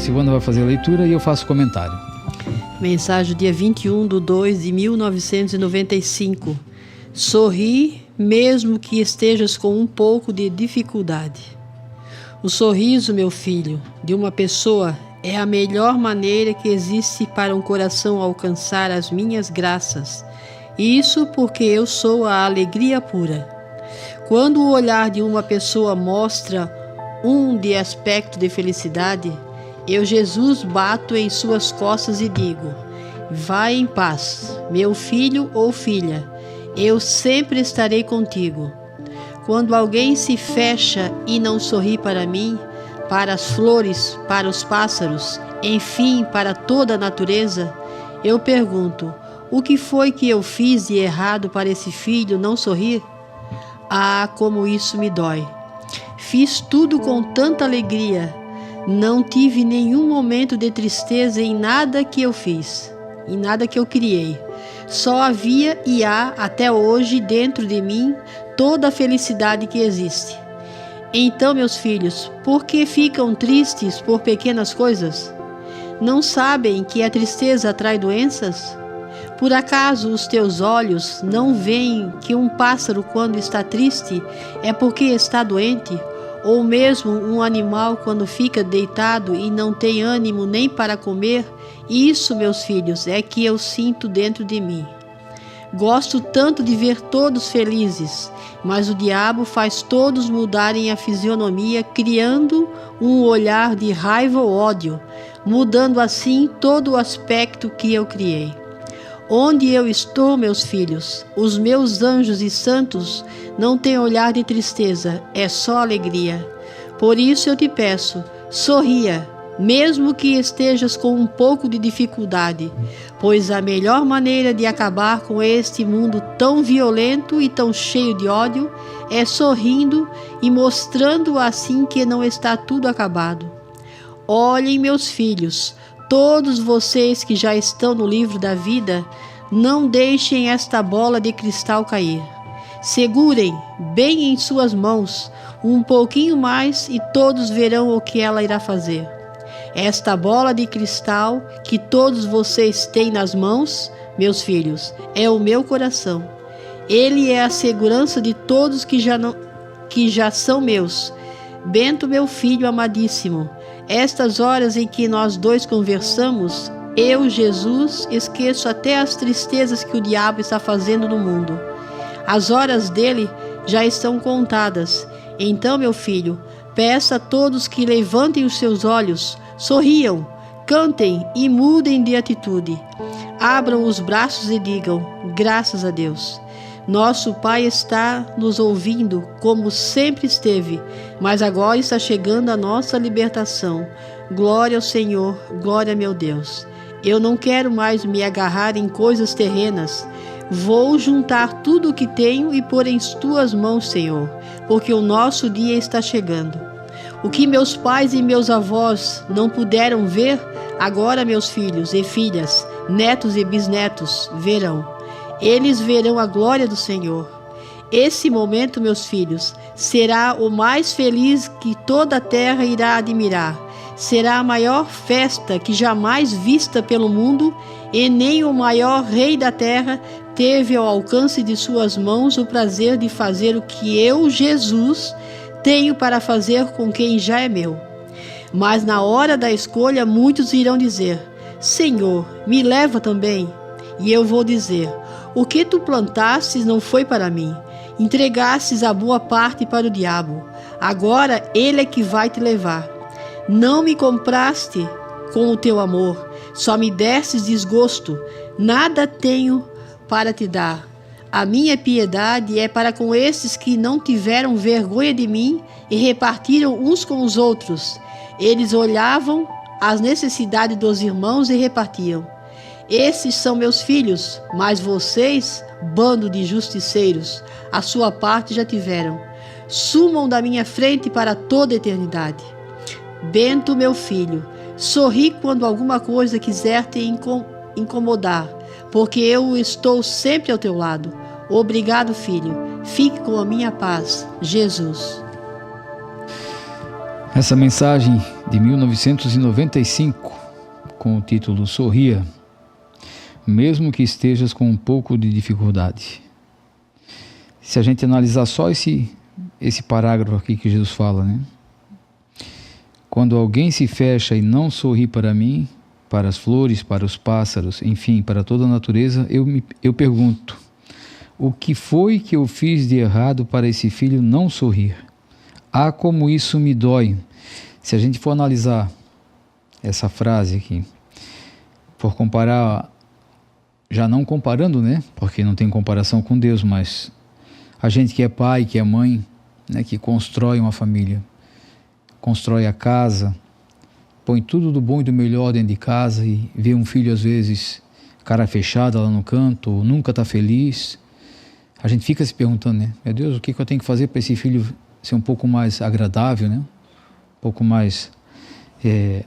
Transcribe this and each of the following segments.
Silvana vai fazer a leitura e eu faço o comentário. Mensagem dia 21/2/1995. Sorri mesmo que estejas com um pouco de dificuldade. O sorriso, meu filho, de uma pessoa é a melhor maneira que existe para um coração alcançar as minhas graças. Isso porque eu sou a alegria pura. Quando o olhar de uma pessoa mostra de aspecto de felicidade, eu, Jesus, bato em suas costas e digo: vai em paz, meu filho ou filha, eu sempre estarei contigo. Quando alguém se fecha e não sorri para mim, para as flores, para os pássaros, enfim, para toda a natureza, eu pergunto: o que foi que eu fiz de errado para esse filho não sorrir? Ah, como isso me dói! Fiz tudo com tanta alegria. Não tive nenhum momento de tristeza em nada que eu fiz, em nada que eu criei. Só havia e há até hoje dentro de mim toda a felicidade que existe. Então, meus filhos, por que ficam tristes por pequenas coisas? Não sabem que a tristeza atrai doenças? Por acaso os teus olhos não veem que um pássaro, quando está triste, é porque está doente? Ou mesmo um animal, quando fica deitado e não tem ânimo nem para comer? Isso, meus filhos, é que eu sinto dentro de mim. Gosto tanto de ver todos felizes, mas o diabo faz todos mudarem a fisionomia, criando um olhar de raiva ou ódio, mudando assim todo o aspecto que eu criei. Onde eu estou, meus filhos, os meus anjos e santos não têm olhar de tristeza, é só alegria. Por isso eu te peço, sorria, mesmo que estejas com um pouco de dificuldade, pois a melhor maneira de acabar com este mundo tão violento e tão cheio de ódio é sorrindo e mostrando assim que não está tudo acabado. Olhem, meus filhos, todos vocês que já estão no livro da vida, não deixem esta bola de cristal cair. Segurem bem em suas mãos um pouquinho mais e todos verão o que ela irá fazer. Esta bola de cristal que todos vocês têm nas mãos, meus filhos, é o meu coração. Ele é a segurança de todos que já são meus. Bento, meu filho amadíssimo, estas horas em que nós dois conversamos, eu, Jesus, esqueço até as tristezas que o diabo está fazendo no mundo. As horas dele já estão contadas. Então, meu filho, peço a todos que levantem os seus olhos, sorriam, cantem e mudem de atitude. Abram os braços e digam: graças a Deus. Nosso Pai está nos ouvindo como sempre esteve, mas agora está chegando a nossa libertação. Glória ao Senhor, glória a meu Deus. Eu não quero mais me agarrar em coisas terrenas. Vou juntar tudo o que tenho e pôr em tuas mãos, Senhor, porque o nosso dia está chegando. O que meus pais e meus avós não puderam ver, agora meus filhos e filhas, netos e bisnetos verão. Eles verão a glória do Senhor. Esse momento, meus filhos, será o mais feliz que toda a terra irá admirar. Será a maior festa que jamais vista pelo mundo, e nem o maior rei da terra teve ao alcance de suas mãos o prazer de fazer o que eu, Jesus, tenho para fazer com quem já é meu. Mas na hora da escolha muitos irão dizer: Senhor, me leva também. E eu vou dizer: o que tu plantastes não foi para mim. Entregastes a boa parte para o diabo. Agora ele é que vai te levar. Não me compraste com o teu amor, só me destes desgosto. Nada tenho para te dar. A minha piedade é para com estes que não tiveram vergonha de mim e repartiram uns com os outros. Eles olhavam as necessidades dos irmãos e repartiam. Esses são meus filhos, mas vocês, bando de justiceiros, a sua parte já tiveram. Sumam da minha frente para toda a eternidade. Bento, meu filho, sorri quando alguma coisa quiser te incomodar, porque eu estou sempre ao teu lado. Obrigado, filho. Fique com a minha paz. Jesus. Essa mensagem de 1995, com o título Sorria, mesmo que estejas com um pouco de dificuldade. Se a gente analisar só esse parágrafo aqui que Jesus fala, né? Quando alguém se fecha e não sorri para mim, para as flores, para os pássaros, enfim, para toda a natureza, eu pergunto, o que foi que eu fiz de errado para esse filho não sorrir? Ah, como isso me dói. Se a gente for analisar essa frase aqui, for comparar, já não comparando, né? Porque não tem comparação com Deus, mas a gente que é pai, que é mãe, né? Que constrói uma família, constrói a casa, põe tudo do bom e do melhor dentro de casa e vê um filho às vezes cara fechada lá no canto, ou nunca está feliz. A gente fica se perguntando, né? Meu Deus, o que eu tenho que fazer para esse filho ser um pouco mais agradável, né? Um pouco mais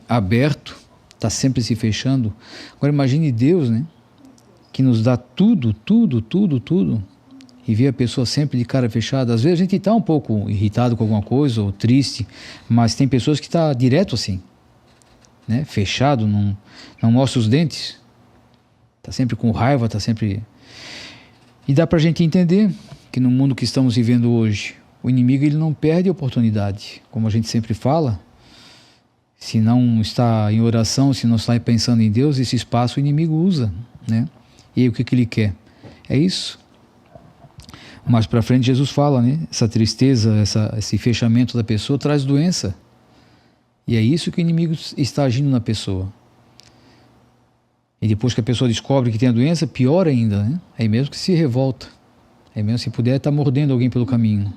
aberto, está sempre se fechando. Agora imagine Deus, né? Que nos dá tudo, e vê a pessoa sempre de cara fechada. Às vezes a gente está um pouco irritado com alguma coisa, ou triste, mas tem pessoas que estão direto assim, né? Fechado, não mostra os dentes, está sempre com raiva, está sempre... E dá para a gente entender que no mundo que estamos vivendo hoje, o inimigo ele não perde a oportunidade. Como a gente sempre fala, se não está em oração, se não está pensando em Deus, esse espaço o inimigo usa, né? E aí o que ele quer? É isso. Mais para frente Jesus fala, né? Essa tristeza, esse fechamento da pessoa traz doença. E é isso que o inimigo está agindo na pessoa. E depois que a pessoa descobre que tem a doença, pior ainda, né? Aí mesmo que se revolta. Aí mesmo se puder estar mordendo alguém pelo caminho.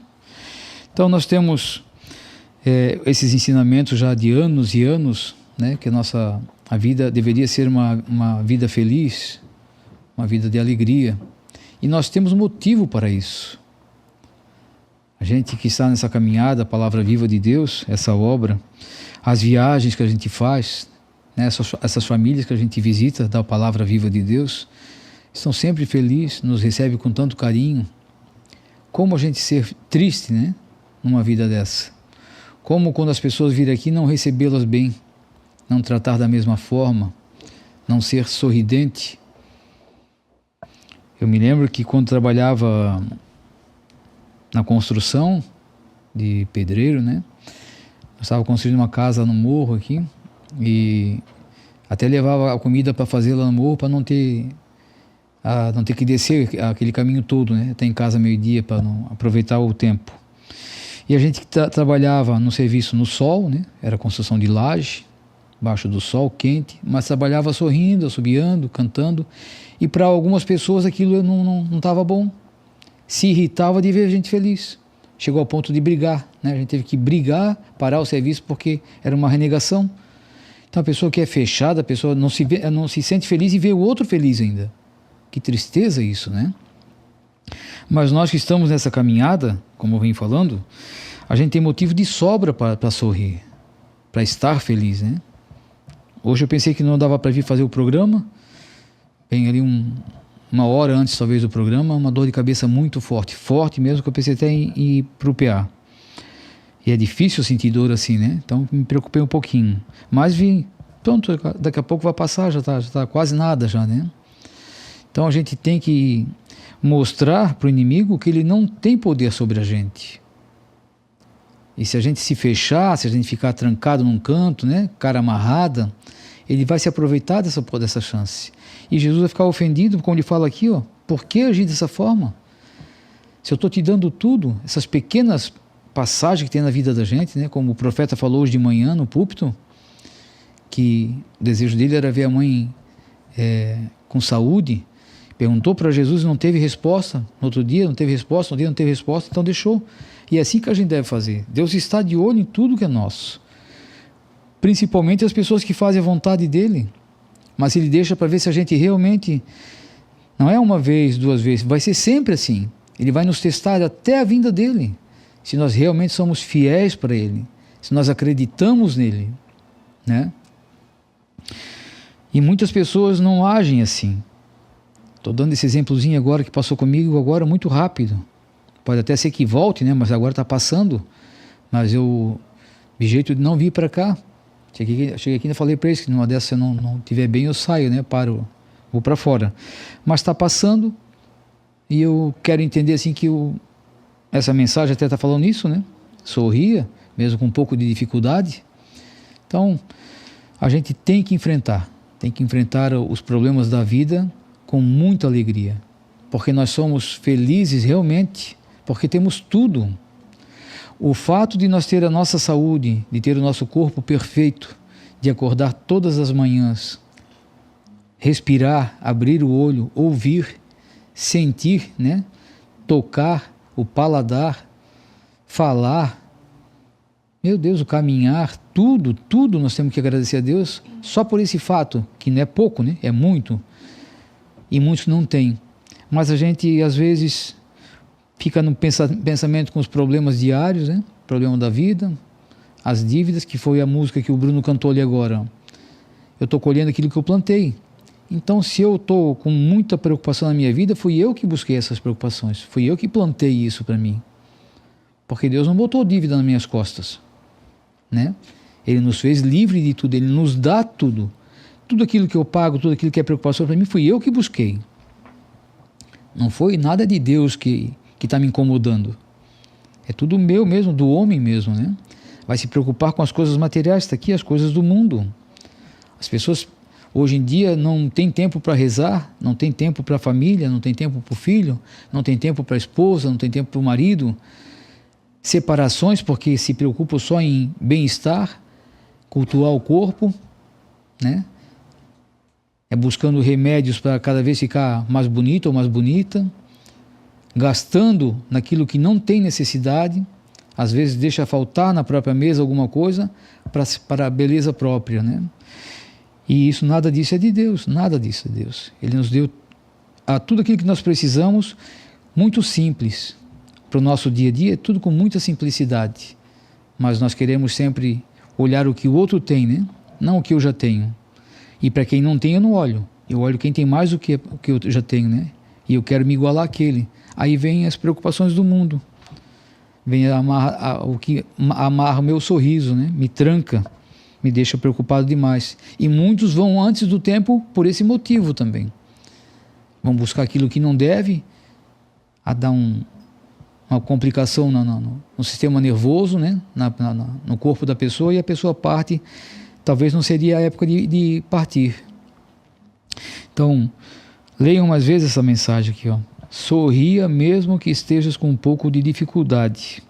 Então nós temos esses ensinamentos já de anos e anos, né? Que a vida deveria ser uma vida feliz, uma vida de alegria. E nós temos motivo para isso. A gente que está nessa caminhada, a palavra viva de Deus, essa obra, as viagens que a gente faz, né, essas famílias que a gente visita da palavra viva de Deus, estão sempre felizes, nos recebem com tanto carinho. Como a gente ser triste, né, numa vida dessa? Como quando as pessoas virem aqui não recebê-las bem, não tratar da mesma forma, não ser sorridente. Eu me lembro que quando trabalhava na construção de pedreiro, né? Eu estava construindo uma casa no morro aqui e até levava a comida para fazer lá no morro para não ter que descer aquele caminho todo, né? Até em casa meio-dia para não aproveitar o tempo. E a gente trabalhava no serviço no sol, né? Era construção de laje, embaixo do sol quente, mas trabalhava sorrindo, assobiando, cantando. E para algumas pessoas aquilo não estava bom. Se irritava de ver a gente feliz. Chegou ao ponto de brigar, né? A gente teve que brigar, parar o serviço porque era uma renegação. Então a pessoa que é fechada, a pessoa não se sente feliz e vê o outro feliz ainda. Que tristeza isso, né? Mas nós que estamos nessa caminhada, como eu vim falando, a gente tem motivo de sobra para sorrir, para estar feliz, né? Hoje eu pensei que não dava para vir fazer o programa, bem ali uma hora antes talvez do programa, uma dor de cabeça muito forte mesmo, que eu pensei até em ir para o PA. E é difícil sentir dor assim, né? Então me preocupei um pouquinho. Mas vi, pronto, daqui a pouco vai passar, já tá quase nada já, né? Então a gente tem que mostrar para o inimigo que ele não tem poder sobre a gente. E se a gente se fechar, se a gente ficar trancado num canto, né, cara amarrada, ele vai se aproveitar dessa chance. E Jesus vai ficar ofendido, como ele fala aqui, ó, por que agir dessa forma? Se eu estou te dando tudo, essas pequenas passagens que tem na vida da gente, né, como o profeta falou hoje de manhã no púlpito, que o desejo dele era ver a mãe com saúde, perguntou para Jesus e não teve resposta, no outro dia não teve resposta, no dia não teve resposta, então deixou. E é assim que a gente deve fazer. Deus está de olho em tudo que é nosso, principalmente as pessoas que fazem a vontade dele, mas ele deixa para ver se a gente realmente, não é uma vez, duas vezes, vai ser sempre assim. Ele vai nos testar até a vinda dele, se nós realmente somos fiéis para ele, se nós acreditamos nele, né? E muitas pessoas não agem assim. Estou dando esse exemplozinho agora que passou comigo agora muito rápido. Pode até ser que volte, né? Mas agora está passando. Mas eu de jeito de não vir para cá. Cheguei aqui e ainda falei para eles que numa dessas, se eu não estiver bem, eu saio, né? Paro, vou para fora. Mas está passando e eu quero entender assim que essa mensagem até está falando isso, né? Sorria, mesmo com um pouco de dificuldade. Então, a gente tem que enfrentar os problemas da vida com muita alegria, porque nós somos felizes realmente, porque temos tudo. O fato de nós ter a nossa saúde, de ter o nosso corpo perfeito, de acordar todas as manhãs, respirar, abrir o olho, ouvir, sentir, né? Tocar, o paladar, falar, meu Deus, o caminhar, tudo nós temos que agradecer a Deus só por esse fato, que não é pouco, né? É muito, e muitos não têm. Mas a gente às vezes fica no pensamento com os problemas diários, né? Problema da vida, as dívidas, que foi a música que o Bruno cantou ali agora. Eu estou colhendo aquilo que eu plantei. Então, se eu estou com muita preocupação na minha vida, fui eu que busquei essas preocupações, fui eu que plantei isso para mim. Porque Deus não botou dívida nas minhas costas, né? Ele nos fez livre de tudo, Ele nos dá tudo. Tudo aquilo que eu pago, tudo aquilo que é preocupação para mim, fui eu que busquei. Não foi nada de Deus que está me incomodando. É tudo meu mesmo, do homem mesmo, né? Vai se preocupar com as coisas materiais, está aqui, as coisas do mundo. As pessoas hoje em dia não tem tempo para rezar, não tem tempo para a família, não tem tempo para o filho, não tem tempo para a esposa, não tem tempo para o marido. Separações porque se preocupam só em bem-estar, cultuar o corpo, né? É buscando remédios para cada vez ficar mais bonito ou mais bonita, gastando naquilo que não tem necessidade, às vezes deixa faltar na própria mesa alguma coisa para a beleza própria, né? E isso, nada disso é de Deus, nada disso é de Deus. Ele nos deu tudo aquilo que nós precisamos, muito simples, para o nosso dia a dia, tudo com muita simplicidade. Mas nós queremos sempre olhar o que o outro tem, né? Não o que eu já tenho. E para quem não tem, eu não olho. Eu olho quem tem mais do que eu já tenho, né? E eu quero me igualar àquele. Aí vem as preocupações do mundo. Vem o que amarra o meu sorriso, né? Me tranca, me deixa preocupado demais. E muitos vão antes do tempo por esse motivo também. Vão buscar aquilo que não deve, a dar uma complicação no sistema nervoso, né? No corpo da pessoa, e a pessoa parte. Talvez não seria a época de partir. Então, leiam mais vezes essa mensagem aqui, ó. Sorria mesmo que estejas com um pouco de dificuldade.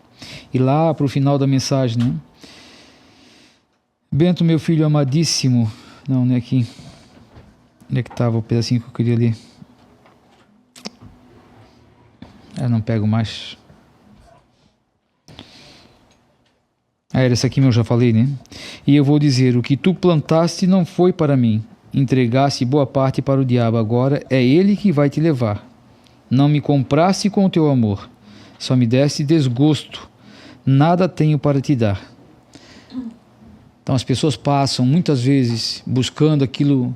E lá para o final da mensagem, né? Bento, meu filho amadíssimo. Não é aqui. Onde é que estava o pedacinho que eu queria ler? Eu não pego mais. Era essa aqui, eu já falei, né? E eu vou dizer, o que tu plantaste não foi para mim. Entregaste boa parte para o diabo, agora é ele que vai te levar. Não me compraste com o teu amor, só me deste desgosto, nada tenho para te dar. Então as pessoas passam muitas vezes buscando aquilo,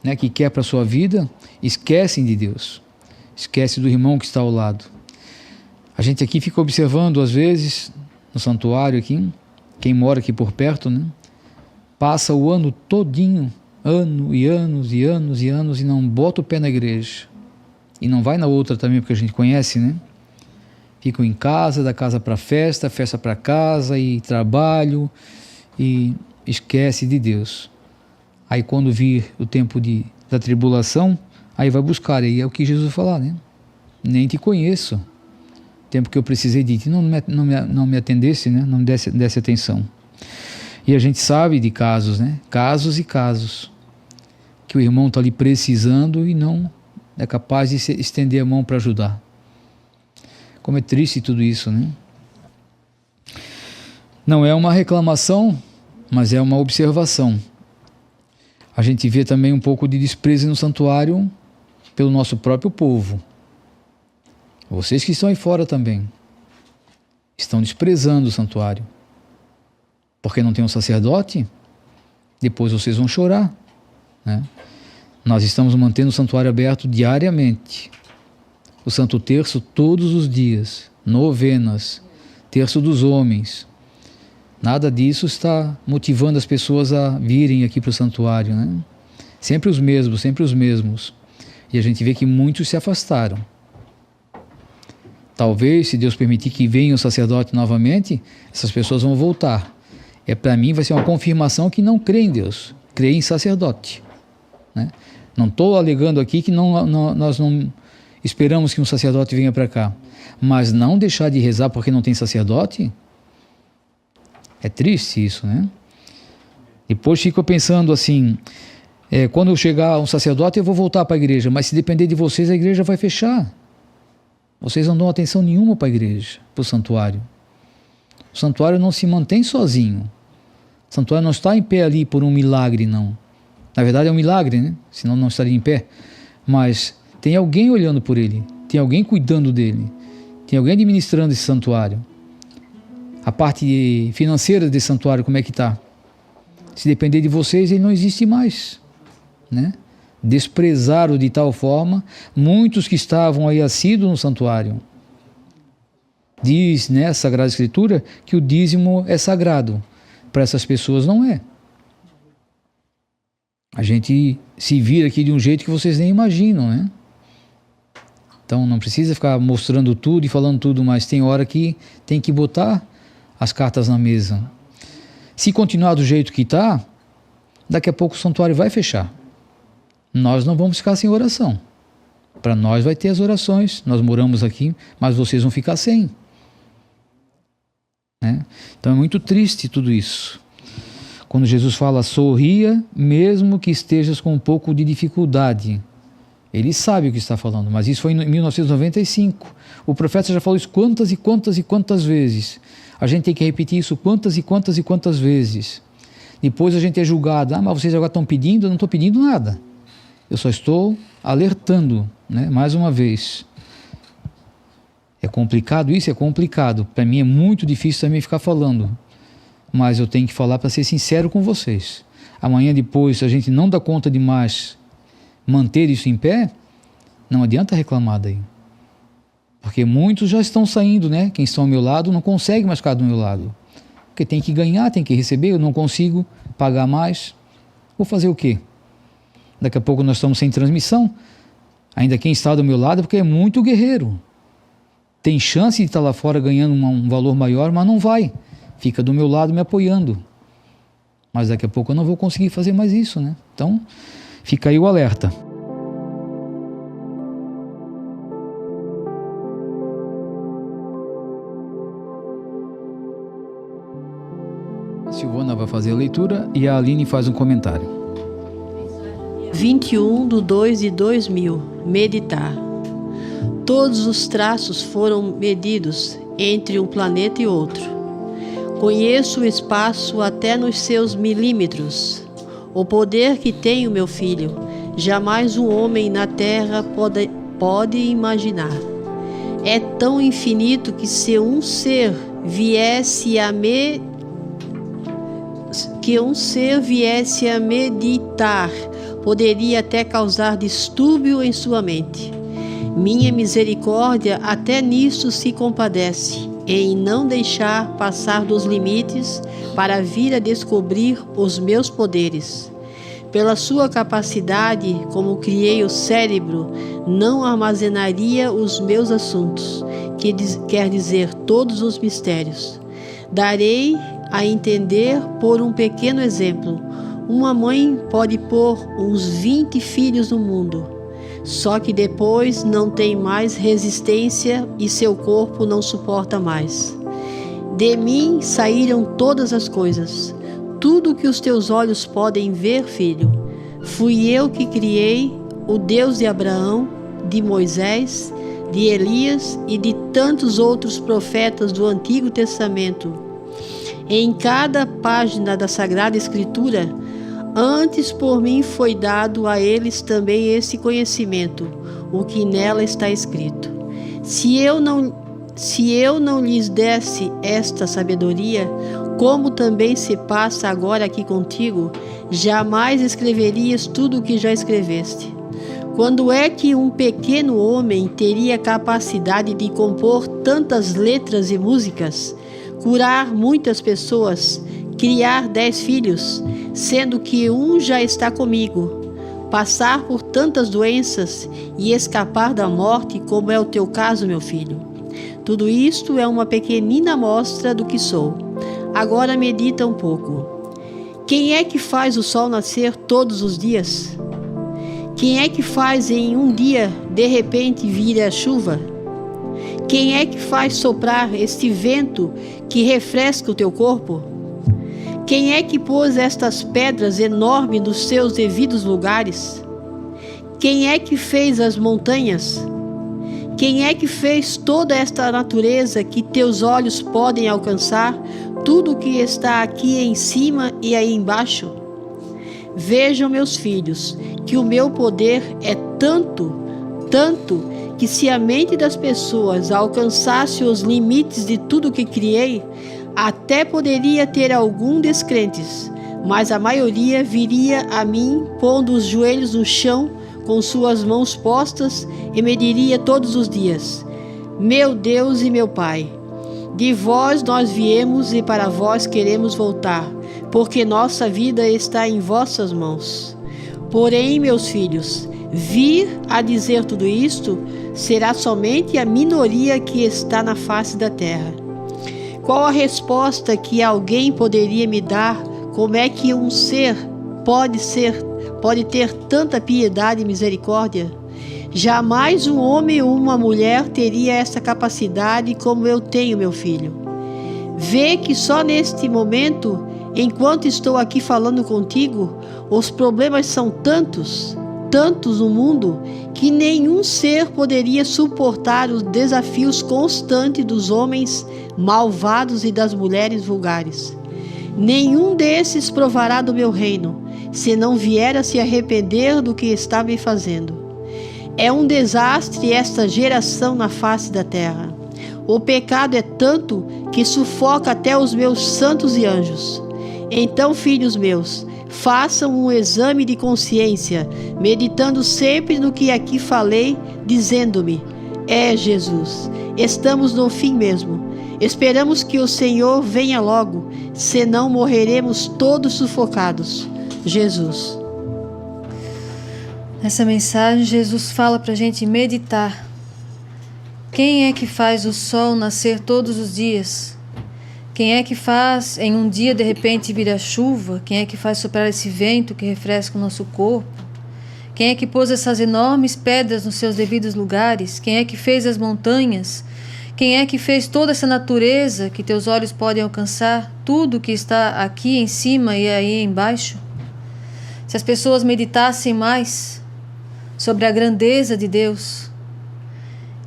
né, que quer para a sua vida, esquecem de Deus, esquecem do irmão que está ao lado. A gente aqui fica observando às vezes, no santuário aqui, quem mora aqui por perto, né, passa o ano todinho, ano e anos e anos e anos, e não bota o pé na igreja. E não vai na outra também, porque a gente conhece, né? Ficam em casa, da casa para festa, festa para casa, e trabalho, e esquece de Deus. Aí quando vir o tempo da tribulação, aí vai buscar, aí é o que Jesus falar, né? Nem te conheço. Tempo que eu precisei de ti, não me atendesse, né? Não me desse atenção. E a gente sabe de casos, né? Casos e casos, que o irmão está ali precisando e não é capaz de estender a mão para ajudar. Como é triste tudo isso, né? Não é uma reclamação, mas é uma observação. A gente vê também um pouco de desprezo no santuário pelo nosso próprio povo. Vocês que estão aí fora também estão desprezando o santuário. Porque não tem um sacerdote? Depois vocês vão chorar, né? Nós estamos mantendo o santuário aberto diariamente. O Santo Terço todos os dias, novenas, Terço dos Homens. Nada disso está motivando as pessoas a virem aqui para o santuário, né? Sempre os mesmos, sempre os mesmos. E a gente vê que muitos se afastaram. Talvez, se Deus permitir que venha o sacerdote novamente, essas pessoas vão voltar. Para mim vai ser uma confirmação que não crê em Deus, crê em sacerdote, né? Não estou alegando aqui que nós não esperamos que um sacerdote venha para cá, mas não deixar de rezar porque não tem sacerdote, é triste isso, né? Depois fico pensando assim, quando eu chegar um sacerdote eu vou voltar para a igreja, mas se depender de vocês a igreja vai fechar. Vocês não dão atenção nenhuma para a igreja, para o santuário. O santuário não se mantém sozinho. O santuário não está em pé ali por um milagre, não. Na verdade é um milagre, né? Senão não estaria em pé. Mas tem alguém olhando por ele, tem alguém cuidando dele, tem alguém administrando esse santuário. A parte financeira desse santuário, como é que está? Se depender de vocês, ele não existe mais, né? Desprezaram de tal forma muitos que estavam aí assíduos no santuário. Diz, né, a Sagrada Escritura, que o dízimo é sagrado. Para essas pessoas não é. A gente se vira aqui de um jeito que vocês nem imaginam, né? Então não precisa ficar mostrando tudo e falando tudo, mas tem hora que tem que botar as cartas na mesa. Se continuar do jeito que está, daqui a pouco o santuário vai fechar. Nós não vamos ficar sem oração. Para nós vai ter as orações, nós moramos aqui, mas vocês vão ficar sem. Né? Então é muito triste tudo isso. Quando Jesus fala, sorria mesmo que estejas com um pouco de dificuldade. Ele sabe o que está falando, mas isso foi em 1995. O profeta já falou isso quantas e quantas e quantas vezes. A gente tem que repetir isso quantas e quantas e quantas vezes. Depois a gente é julgado, mas vocês agora estão pedindo? Eu não estou pedindo nada. Eu só estou alertando, né? Mais uma vez. É complicado isso? É complicado. Para mim é muito difícil também ficar falando. Mas eu tenho que falar para ser sincero com vocês. Amanhã depois, se a gente não dá conta de mais manter isso em pé, não adianta reclamar daí. Porque muitos já estão saindo, né? Quem está ao meu lado não consegue mais ficar do meu lado. Porque tem que ganhar, tem que receber, eu não consigo pagar mais. Vou fazer o quê? Daqui a pouco nós estamos sem transmissão. Ainda quem está do meu lado é porque é muito guerreiro. Tem chance de estar lá fora ganhando um valor maior, mas não vai. Fica do meu lado me apoiando. Mas daqui a pouco eu não vou conseguir fazer mais isso, né? Então, fica aí o alerta. A Silvana vai fazer a leitura e a Aline faz um comentário. 21/2/2000. Meditar. Todos os traços foram medidos entre um planeta e outro. Conheço o espaço até nos seus milímetros. O poder que tem o meu filho, jamais um homem na Terra pode imaginar. É tão infinito que se um ser viesse a meditar, poderia até causar distúrbio em sua mente. Minha misericórdia até nisso se compadece, em não deixar passar dos limites para vir a descobrir os meus poderes. Pela sua capacidade, como criei o cérebro, não armazenaria os meus assuntos, quer dizer todos os mistérios. Darei a entender por um pequeno exemplo. Uma mãe pode pôr uns 20 filhos no mundo, só que depois não tem mais resistência e seu corpo não suporta mais. De mim saíram todas as coisas, tudo que os teus olhos podem ver, filho. Fui eu que criei, o Deus de Abraão, de Moisés, de Elias e de tantos outros profetas do Antigo Testamento. Em cada página da Sagrada Escritura, antes por mim foi dado a eles também esse conhecimento, o que nela está escrito. Se eu não lhes desse esta sabedoria, como também se passa agora aqui contigo, jamais escreverias tudo o que já escreveste. Quando é que um pequeno homem teria capacidade de compor tantas letras e músicas? curar muitas pessoas, criar 10 filhos, sendo que um já está comigo, passar por tantas doenças e escapar da morte, como é o teu caso, meu filho. Tudo isto é uma pequenina amostra do que sou. Agora medita um pouco. Quem é que faz o sol nascer todos os dias? Quem é que faz em um dia, de repente, vir a chuva? Quem é que faz soprar este vento que refresca o teu corpo? Quem é que pôs estas pedras enormes nos seus devidos lugares? Quem é que fez as montanhas? Quem é que fez toda esta natureza que teus olhos podem alcançar, tudo que está aqui em cima e aí embaixo? Vejam, meus filhos, que o meu poder é tanto que se a mente das pessoas alcançasse os limites de tudo que criei, até poderia ter algum descrentes, mas a maioria viria a mim pondo os joelhos no chão com suas mãos postas e me diria todos os dias: meu Deus e meu Pai, de vós nós viemos e para vós queremos voltar, porque nossa vida está em vossas mãos. Porém, meus filhos, vir a dizer tudo isto será somente a minoria que está na face da terra. Qual a resposta que alguém poderia me dar? Como é que um ser pode ter tanta piedade e misericórdia? Jamais um homem ou uma mulher teria essa capacidade como eu tenho, meu filho. Vê que só neste momento, enquanto estou aqui falando contigo, os problemas são tantos no mundo, que nenhum ser poderia suportar os desafios constantes dos homens malvados e das mulheres vulgares. Nenhum desses provará do meu reino, se não vier a se arrepender do que está me fazendo. É um desastre esta geração na face da terra. O pecado é tanto que sufoca até os meus santos e anjos. Então, filhos meus, façam um exame de consciência, meditando sempre no que aqui falei, dizendo-me: é Jesus, estamos no fim mesmo. Esperamos que o Senhor venha logo, senão morreremos todos sufocados. Jesus. Nessa mensagem, Jesus fala para a gente meditar. Quem é que faz o sol nascer todos os dias? Quem é que faz em um dia de repente vir a chuva? Quem é que faz soprar esse vento que refresca o nosso corpo? Quem é que pôs essas enormes pedras nos seus devidos lugares? Quem é que fez as montanhas? Quem é que fez toda essa natureza que teus olhos podem alcançar? Tudo que está aqui em cima e aí embaixo? Se as pessoas meditassem mais sobre a grandeza de Deus,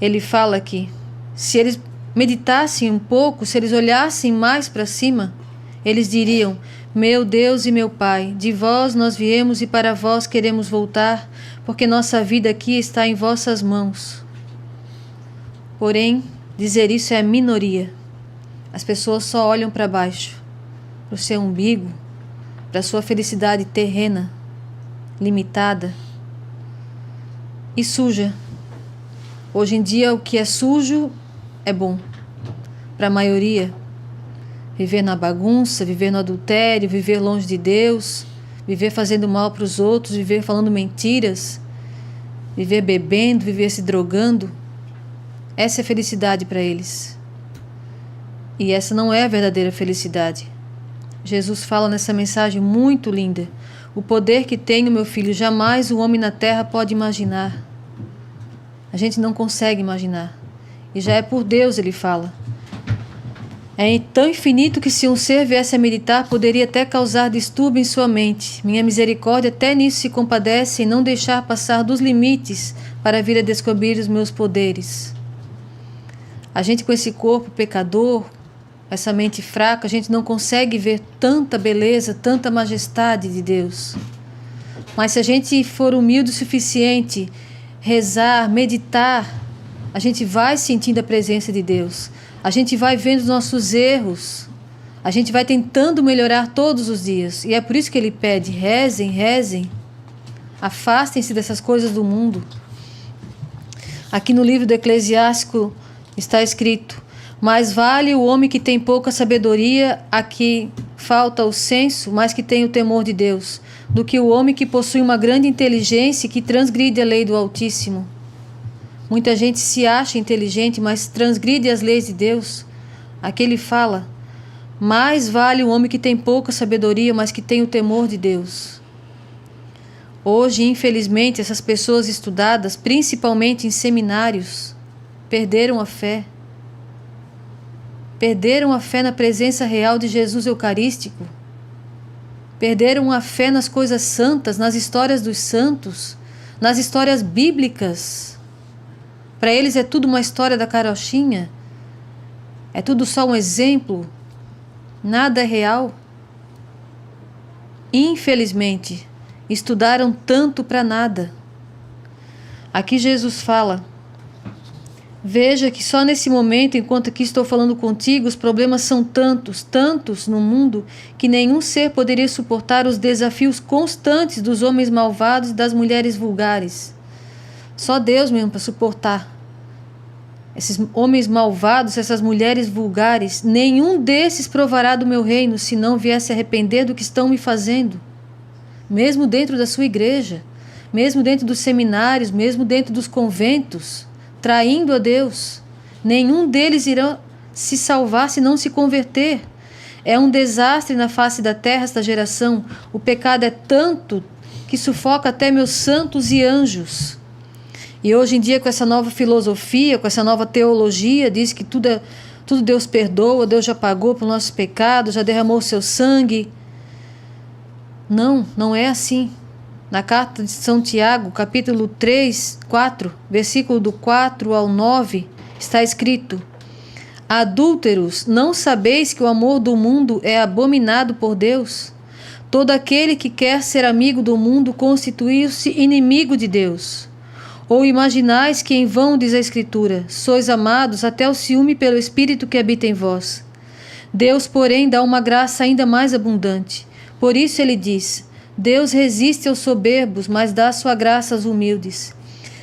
ele fala aqui, se eles meditassem um pouco, se eles olhassem mais para cima, eles diriam: meu Deus e meu Pai, de vós nós viemos e para vós queremos voltar, porque nossa vida aqui está em vossas mãos. Porém, dizer isso é a minoria. As pessoas só olham para baixo, para o seu umbigo, para a sua felicidade terrena, limitada e suja. Hoje em dia, o que é sujo é bom. Para a maioria, viver na bagunça, viver no adultério, viver longe de Deus, viver fazendo mal para os outros, viver falando mentiras, viver bebendo, viver se drogando, essa é felicidade para eles. E essa não é a verdadeira felicidade. Jesus fala nessa mensagem muito linda: o poder que tenho, meu filho, jamais o homem na terra pode imaginar. A gente não consegue imaginar. E já é por Deus, ele fala. É tão infinito que se um ser viesse a meditar, poderia até causar distúrbio em sua mente. Minha misericórdia até nisso se compadece em não deixar passar dos limites para vir a descobrir os meus poderes. A gente com esse corpo pecador, essa mente fraca, a gente não consegue ver tanta beleza, tanta majestade de Deus. Mas se a gente for humilde o suficiente, rezar, meditar, a gente vai sentindo a presença de Deus. A gente vai vendo os nossos erros. A gente vai tentando melhorar todos os dias. E é por isso que ele pede: rezem, rezem. Afastem-se dessas coisas do mundo. Aqui no livro do Eclesiástico está escrito: Mais vale o homem que tem pouca sabedoria, a que falta o senso, mas que tem o temor de Deus, do que o homem que possui uma grande inteligência e que transgride a lei do Altíssimo. Muita gente se acha inteligente, mas transgride as leis de Deus. Aqui ele fala: mais vale o homem que tem pouca sabedoria, mas que tem o temor de Deus. Hoje, infelizmente, essas pessoas estudadas, principalmente em seminários, perderam a fé. Perderam a fé na presença real de Jesus Eucarístico. Perderam a fé nas coisas santas, nas histórias dos santos, nas histórias bíblicas. Para eles é tudo uma história da carochinha. É tudo só um exemplo. Nada é real. Infelizmente, estudaram tanto para nada. Aqui Jesus fala: veja que só nesse momento, enquanto aqui estou falando contigo, os problemas são tantos no mundo, que nenhum ser poderia suportar os desafios constantes dos homens malvados e das mulheres vulgares. Só Deus mesmo para suportar esses homens malvados, essas mulheres vulgares. Nenhum desses provará do meu reino, se não vier se arrepender do que estão me fazendo. Mesmo dentro da sua igreja, mesmo dentro dos seminários, mesmo dentro dos conventos, traindo a Deus. Nenhum deles irá se salvar se não se converter. É um desastre na face da terra esta geração. O pecado é tanto que sufoca até meus santos e anjos. E hoje em dia, com essa nova filosofia, com essa nova teologia, diz que tudo Deus perdoa, Deus já pagou pelos nossos pecados, já derramou o seu sangue. Não, não é assim. Na carta de São Tiago, capítulo 3, 4, versículo do 4 ao 9, está escrito: adúlteros, não sabeis que o amor do mundo é abominado por Deus? Todo aquele que quer ser amigo do mundo constituiu-se inimigo de Deus. Ou imaginais que em vão, diz a Escritura, sois amados até o ciúme pelo Espírito que habita em vós? Deus, porém, dá uma graça ainda mais abundante. Por isso ele diz: Deus resiste aos soberbos, mas dá sua graça aos humildes.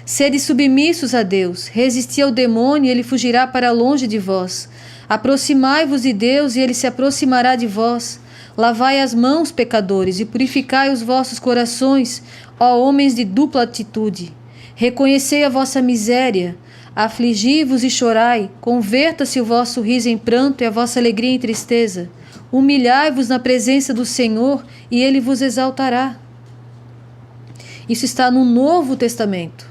Sede submissos a Deus, resisti ao demônio e ele fugirá para longe de vós. Aproximai-vos de Deus e ele se aproximará de vós. Lavai as mãos, pecadores, e purificai os vossos corações, ó homens de dupla atitude. Reconhecei a vossa miséria, afligi-vos e chorai, converta-se o vosso riso em pranto e a vossa alegria em tristeza. Humilhai-vos na presença do Senhor e ele vos exaltará. Isso está no Novo Testamento.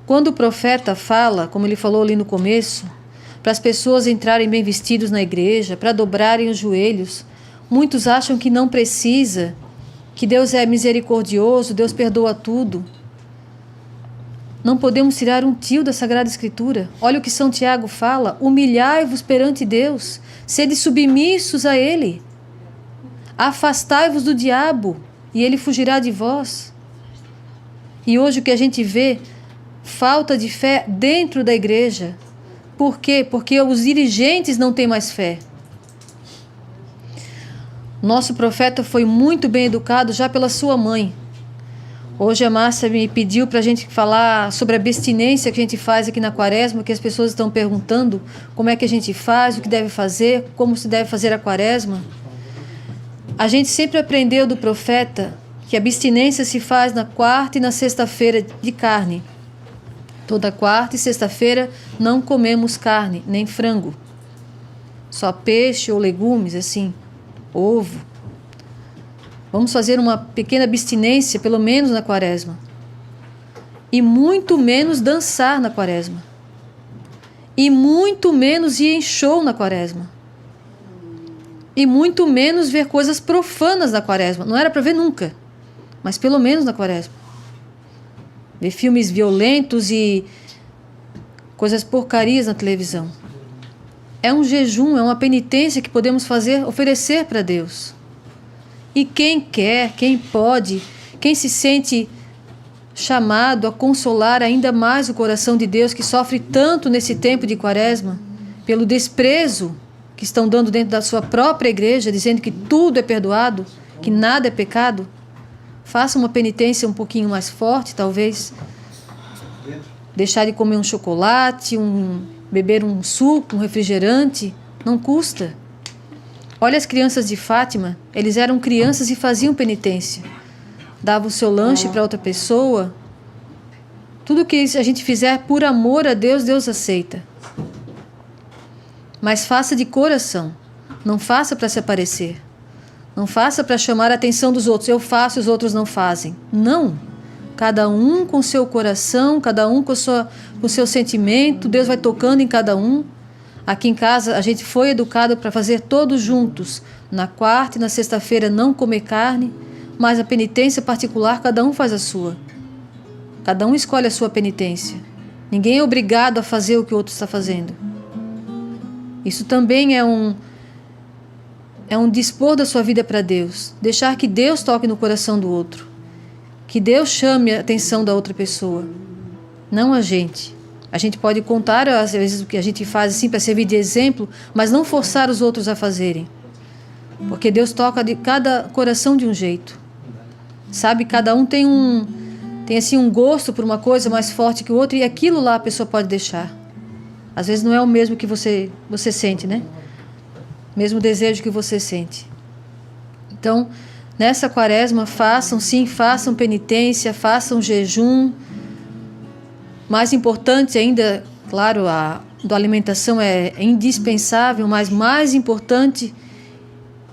Quando o profeta fala, como ele falou ali no começo, para as pessoas entrarem bem vestidos na igreja, para dobrarem os joelhos, muitos acham que não precisa, que Deus é misericordioso, Deus perdoa tudo. Não podemos tirar um tio da Sagrada Escritura. Olha o que São Tiago fala: humilhai-vos perante Deus, sede submissos a Ele. Afastai-vos do diabo, e ele fugirá de vós. E hoje o que a gente vê, falta de fé dentro da igreja. Por quê? Porque os dirigentes não têm mais fé. Nosso profeta foi muito bem educado já pela sua mãe. Hoje a Márcia me pediu para a gente falar sobre a abstinência que a gente faz aqui na Quaresma, que as pessoas estão perguntando como é que a gente faz, o que deve fazer, como se deve fazer a Quaresma. A gente sempre aprendeu do profeta que a abstinência se faz na quarta e na sexta-feira de carne. Toda quarta e sexta-feira não comemos carne, nem frango. Só peixe ou legumes, assim, ovo. Vamos fazer uma pequena abstinência, pelo menos na Quaresma. E muito menos dançar na Quaresma. E muito menos ir em show na Quaresma. E muito menos ver coisas profanas na Quaresma. Não era para ver nunca, mas pelo menos na Quaresma. Ver filmes violentos e coisas porcarias na televisão. É um jejum, é uma penitência que podemos fazer, oferecer para Deus. E quem quer, quem pode, quem se sente chamado a consolar ainda mais o coração de Deus, que sofre tanto nesse tempo de Quaresma, pelo desprezo que estão dando dentro da sua própria igreja, dizendo que tudo é perdoado, que nada é pecado, faça uma penitência um pouquinho mais forte, talvez. Deixar de comer um chocolate, beber um suco, um refrigerante, não custa. Olha as crianças de Fátima, eles eram crianças e faziam penitência. Davam o seu lanche para outra pessoa. Tudo que a gente fizer por amor a Deus, Deus aceita. Mas faça de coração. Não faça para se aparecer. Não faça para chamar a atenção dos outros. Eu faço e os outros não fazem. Não. Cada um com seu coração, cada um com o seu sentimento. Deus vai tocando em cada um. Aqui em casa a gente foi educado para fazer todos juntos. Na quarta e na sexta-feira não comer carne. Mas a penitência particular cada um faz a sua. Cada um escolhe a sua penitência. Ninguém é obrigado a fazer o que o outro está fazendo. Isso também é um dispor da sua vida para Deus. Deixar que Deus toque no coração do outro. Que Deus chame a atenção da outra pessoa. Não a gente. A gente pode contar, às vezes, o que a gente faz assim para servir de exemplo, mas não forçar os outros a fazerem. Porque Deus toca de cada coração de um jeito. Sabe, cada um tem assim um gosto por uma coisa mais forte que o outro, e aquilo lá a pessoa pode deixar. Às vezes não é o mesmo que você sente, né? Mesmo desejo que você sente. Então, nessa quaresma, façam penitência, façam jejum. Mais importante ainda, claro, a alimentação é indispensável, mas mais importante,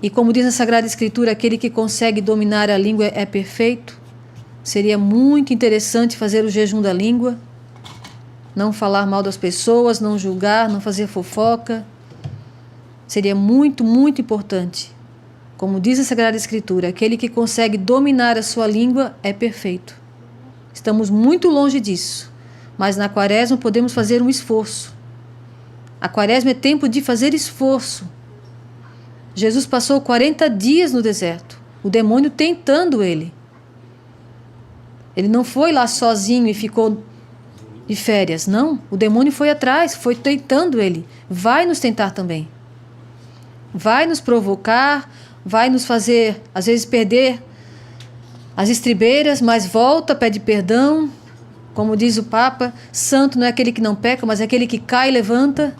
e como diz na Sagrada Escritura, aquele que consegue dominar a língua é perfeito. Seria muito interessante fazer o jejum da língua, não falar mal das pessoas, não julgar, não fazer fofoca. Seria muito, muito importante. Como diz a Sagrada Escritura, aquele que consegue dominar a sua língua é perfeito. Estamos muito longe disso, mas na quaresma podemos fazer um esforço. A quaresma é tempo de fazer esforço. Jesus passou 40 dias no deserto, o demônio tentando ele. Ele não foi lá sozinho e ficou de férias, não. O demônio foi atrás, foi tentando ele. Vai nos tentar também. Vai nos provocar, vai nos fazer, às vezes, perder as estribeiras, mas volta, pede perdão. Como diz o Papa, santo não é aquele que não peca, mas é aquele que cai e levanta.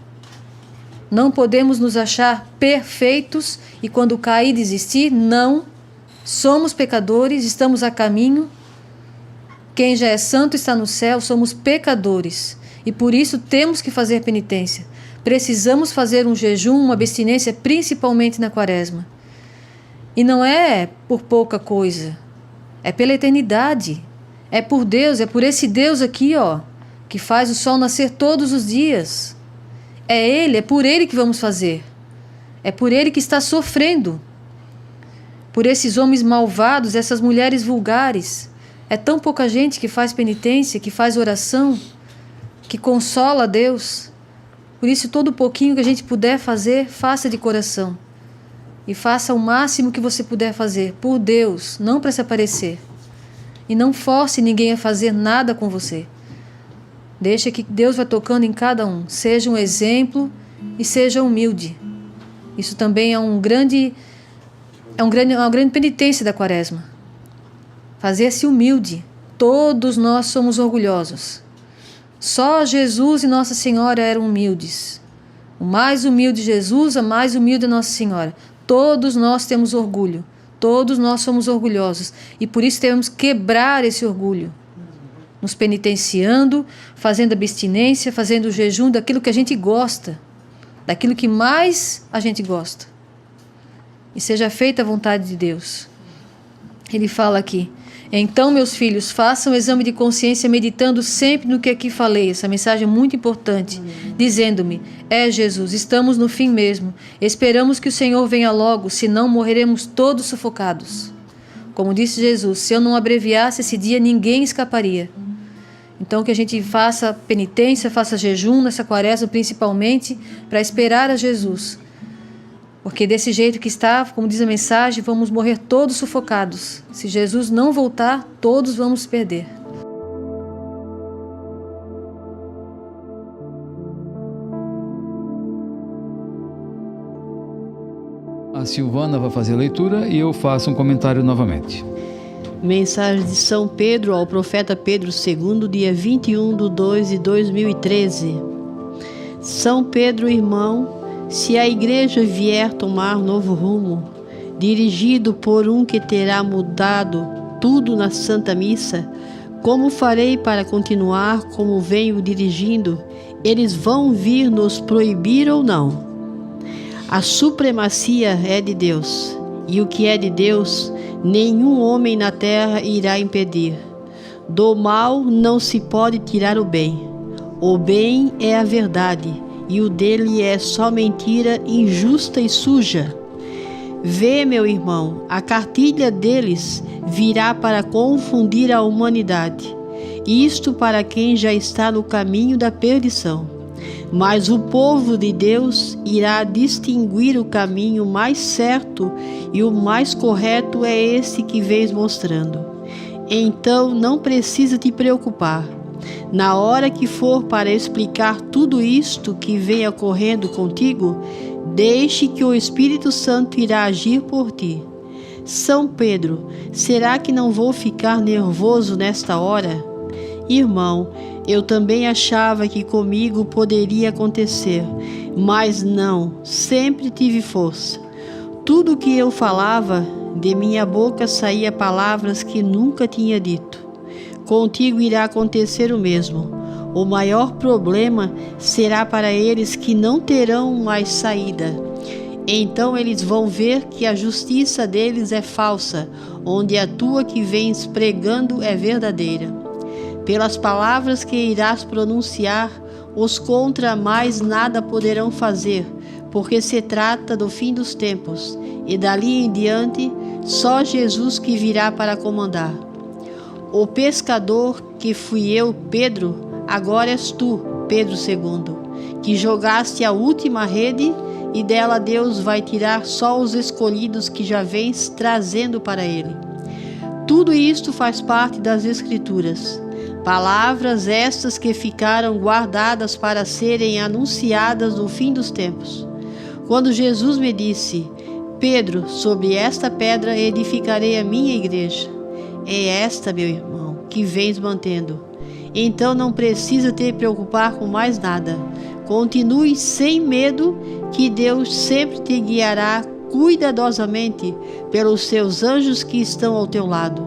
Não podemos nos achar perfeitos e quando cair desistir, não. Somos pecadores, estamos a caminho. Quem já é santo está no céu, somos pecadores e por isso temos que fazer penitência. Precisamos fazer um jejum, uma abstinência, principalmente na quaresma. E não é por pouca coisa, é pela eternidade, é por Deus, é por esse Deus aqui, ó, que faz o sol nascer todos os dias. É Ele, é por Ele que vamos fazer. É por Ele que está sofrendo. Por esses homens malvados, essas mulheres vulgares. É tão pouca gente que faz penitência, que faz oração, que consola a Deus. Por isso, todo pouquinho que a gente puder fazer, faça de coração. E faça o máximo que você puder fazer, por Deus, não para se aparecer. E não force ninguém a fazer nada com você. Deixa que Deus vai tocando em cada um. Seja um exemplo e seja humilde. Isso também é uma grande penitência da quaresma. Fazer-se humilde. Todos nós somos orgulhosos. Só Jesus e Nossa Senhora eram humildes. O mais humilde Jesus, a mais humilde Nossa Senhora. Todos nós temos orgulho. Todos nós somos orgulhosos. E por isso devemos quebrar esse orgulho. Nos penitenciando, fazendo abstinência, fazendo o jejum daquilo que a gente gosta. Daquilo que mais a gente gosta. E seja feita a vontade de Deus. Ele fala aqui: então, meus filhos, façam o exame de consciência meditando sempre no que aqui falei. Essa mensagem é muito importante. Dizendo-me: é Jesus, estamos no fim mesmo. Esperamos que o Senhor venha logo, senão morreremos todos sufocados. Como disse Jesus, se eu não abreviasse esse dia, ninguém escaparia. Então, que a gente faça penitência, faça jejum nessa quaresma, principalmente, para esperar a Jesus. Porque desse jeito que está, como diz a mensagem, vamos morrer todos sufocados. Se Jesus não voltar, todos vamos perder. A Silvana vai fazer a leitura e eu faço um comentário novamente. Mensagem de São Pedro ao profeta Pedro II, dia 21/2/2013. São Pedro, irmão, se a igreja vier tomar novo rumo, dirigido por um que terá mudado tudo na Santa Missa, como farei para continuar como venho dirigindo? Eles vão vir nos proibir ou não? A supremacia é de Deus, e o que é de Deus, nenhum homem na terra irá impedir. Do mal não se pode tirar o bem. O bem é a verdade, e o dele é só mentira injusta e suja. Vê, meu irmão, a cartilha deles virá para confundir a humanidade, isto para quem já está no caminho da perdição. Mas o povo de Deus irá distinguir o caminho mais certo, e o mais correto é esse que vens mostrando. Então não precisa te preocupar. Na hora que for para explicar tudo isto que vem ocorrendo contigo, deixe que o Espírito Santo irá agir por ti. São Pedro, será que não vou ficar nervoso nesta hora? Irmão, eu também achava que comigo poderia acontecer, mas não, sempre tive força. Tudo o que eu falava, de minha boca saía palavras que nunca tinha dito. Contigo irá acontecer o mesmo. O maior problema será para eles que não terão mais saída. Então eles vão ver que a justiça deles é falsa, onde a tua que vens pregando é verdadeira. Pelas palavras que irás pronunciar, os contra mais nada poderão fazer, porque se trata do fim dos tempos, e dali em diante, só Jesus que virá para comandar. O pescador que fui eu, Pedro, agora és tu, Pedro II, que jogaste a última rede, e dela Deus vai tirar só os escolhidos que já vens trazendo para Ele. Tudo isto faz parte das Escrituras. Palavras estas que ficaram guardadas para serem anunciadas no fim dos tempos. Quando Jesus me disse: Pedro, sobre esta pedra edificarei a minha igreja. É esta, meu irmão, que vens mantendo. Então não precisa te preocupar com mais nada. Continue sem medo, que Deus sempre te guiará cuidadosamente pelos seus anjos que estão ao teu lado.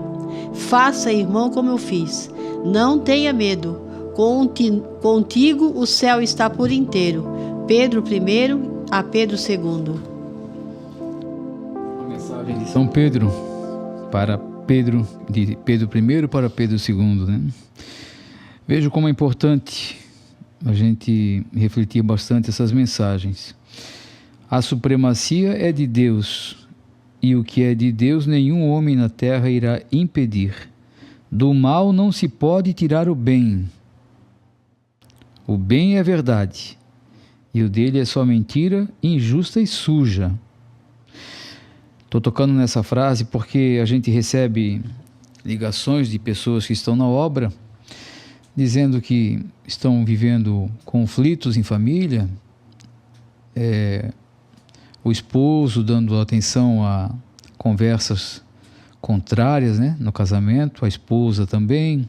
Faça, irmão, como eu fiz. Não tenha medo. Contigo o céu está por inteiro. Pedro I a Pedro II. A mensagem de São Pedro para Pedro, de Pedro I para Pedro II, né? Vejo como é importante a gente refletir bastante essas mensagens. A supremacia é de Deus, e o que é de Deus nenhum homem na terra irá impedir. Do mal não se pode tirar o bem. O bem é verdade, e o dele é só mentira, injusta e suja. Estou tocando nessa frase porque a gente recebe ligações de pessoas que estão na obra, dizendo que estão vivendo conflitos em família, o esposo dando atenção a conversas contrárias, né, no casamento, a esposa também,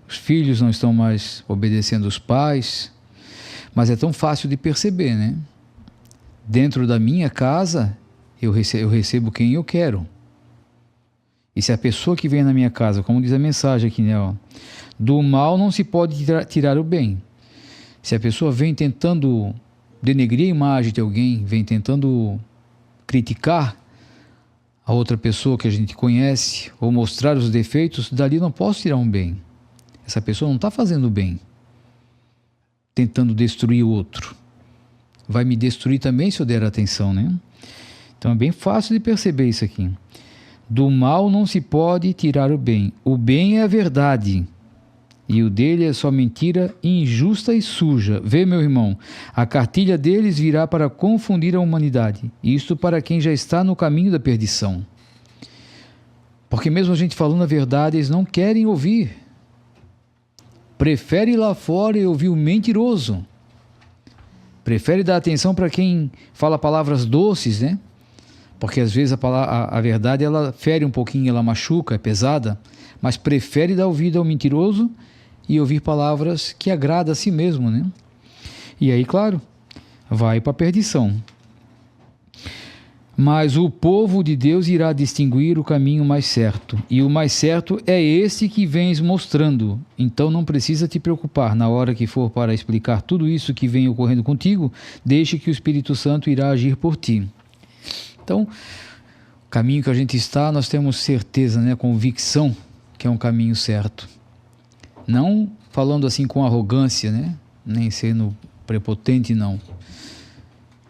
os filhos não estão mais obedecendo os pais, mas é tão fácil de perceber, né? Dentro da minha casa, eu recebo quem eu quero. E se a pessoa que vem na minha casa, como diz a mensagem aqui, né, ó, do mal não se pode tirar o bem. Se a pessoa vem tentando denegrir a imagem de alguém, vem tentando criticar a outra pessoa que a gente conhece, ou mostrar os defeitos, dali não posso tirar um bem. Essa pessoa não está fazendo bem, tentando destruir o outro. Vai me destruir também se eu der atenção, né? Então é bem fácil de perceber isso aqui. Do mal não se pode tirar o bem. O bem é a verdade, e o dele é só mentira injusta e suja. Vê, meu irmão, a cartilha deles virá para confundir a humanidade, isto para quem já está no caminho da perdição. Porque mesmo a gente falando a verdade, eles não querem ouvir. Prefere ir lá fora e ouvir o mentiroso. Prefere dar atenção para quem fala palavras doces, né? Porque às vezes a verdade ela fere um pouquinho, ela machuca, é pesada, mas prefere dar ouvido ao mentiroso e ouvir palavras que agradam a si mesmo, né? E aí, claro, vai para a perdição. Mas o povo de Deus irá distinguir o caminho mais certo, e o mais certo é esse que vens mostrando. Então não precisa te preocupar. Na hora que for para explicar tudo isso que vem ocorrendo contigo, deixe que o Espírito Santo irá agir por ti. Então, o caminho que a gente está, nós temos certeza, né, convicção que é um caminho certo. Não falando assim com arrogância, né, nem sendo prepotente, não.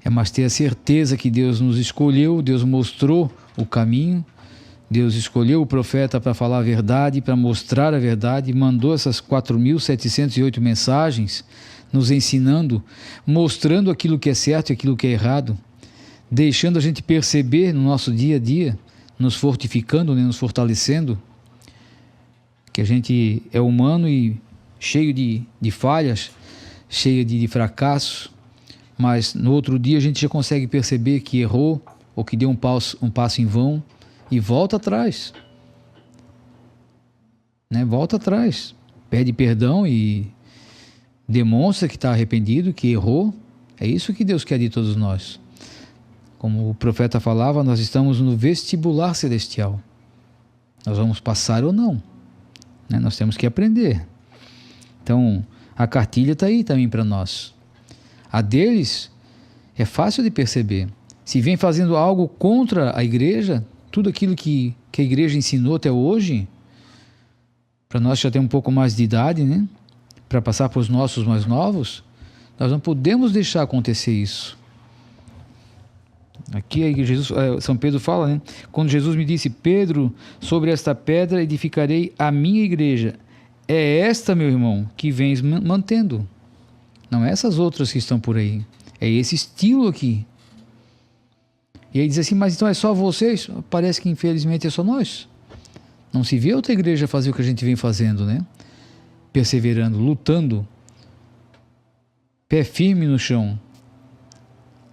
É mas ter a certeza que Deus nos escolheu, Deus mostrou o caminho, Deus escolheu o profeta para falar a verdade, para mostrar a verdade, mandou essas 4.708 mensagens, nos ensinando, mostrando aquilo que é certo e aquilo que é errado, deixando a gente perceber no nosso dia a dia, nos fortificando, né, nos fortalecendo, que a gente é humano e cheio de falhas, cheio de fracassos, mas no outro dia a gente já consegue perceber que errou ou que deu um passo em vão e volta atrás. Né? Volta atrás, pede perdão e demonstra que está arrependido, que errou. É isso que Deus quer de todos nós. Como o profeta falava, nós estamos no vestibular celestial. Nós vamos passar ou não. Né? Nós temos que aprender. Então, a cartilha está aí também para nós. A deles é fácil de perceber. Se vem fazendo algo contra a igreja, tudo aquilo que a igreja ensinou até hoje, para nós já ter um pouco mais de idade, né? Para passar para os nossos mais novos, nós não podemos deixar acontecer isso. Aqui São Pedro fala, né? Quando Jesus me disse: Pedro, sobre esta pedra edificarei a minha igreja. É esta, meu irmão, que vens mantendo. Não é essas outras que estão por aí. É esse estilo aqui. E aí diz assim: mas então é só vocês? Parece que infelizmente é só nós. Não se vê outra igreja fazer o que a gente vem fazendo, né? Perseverando, lutando, pé firme no chão.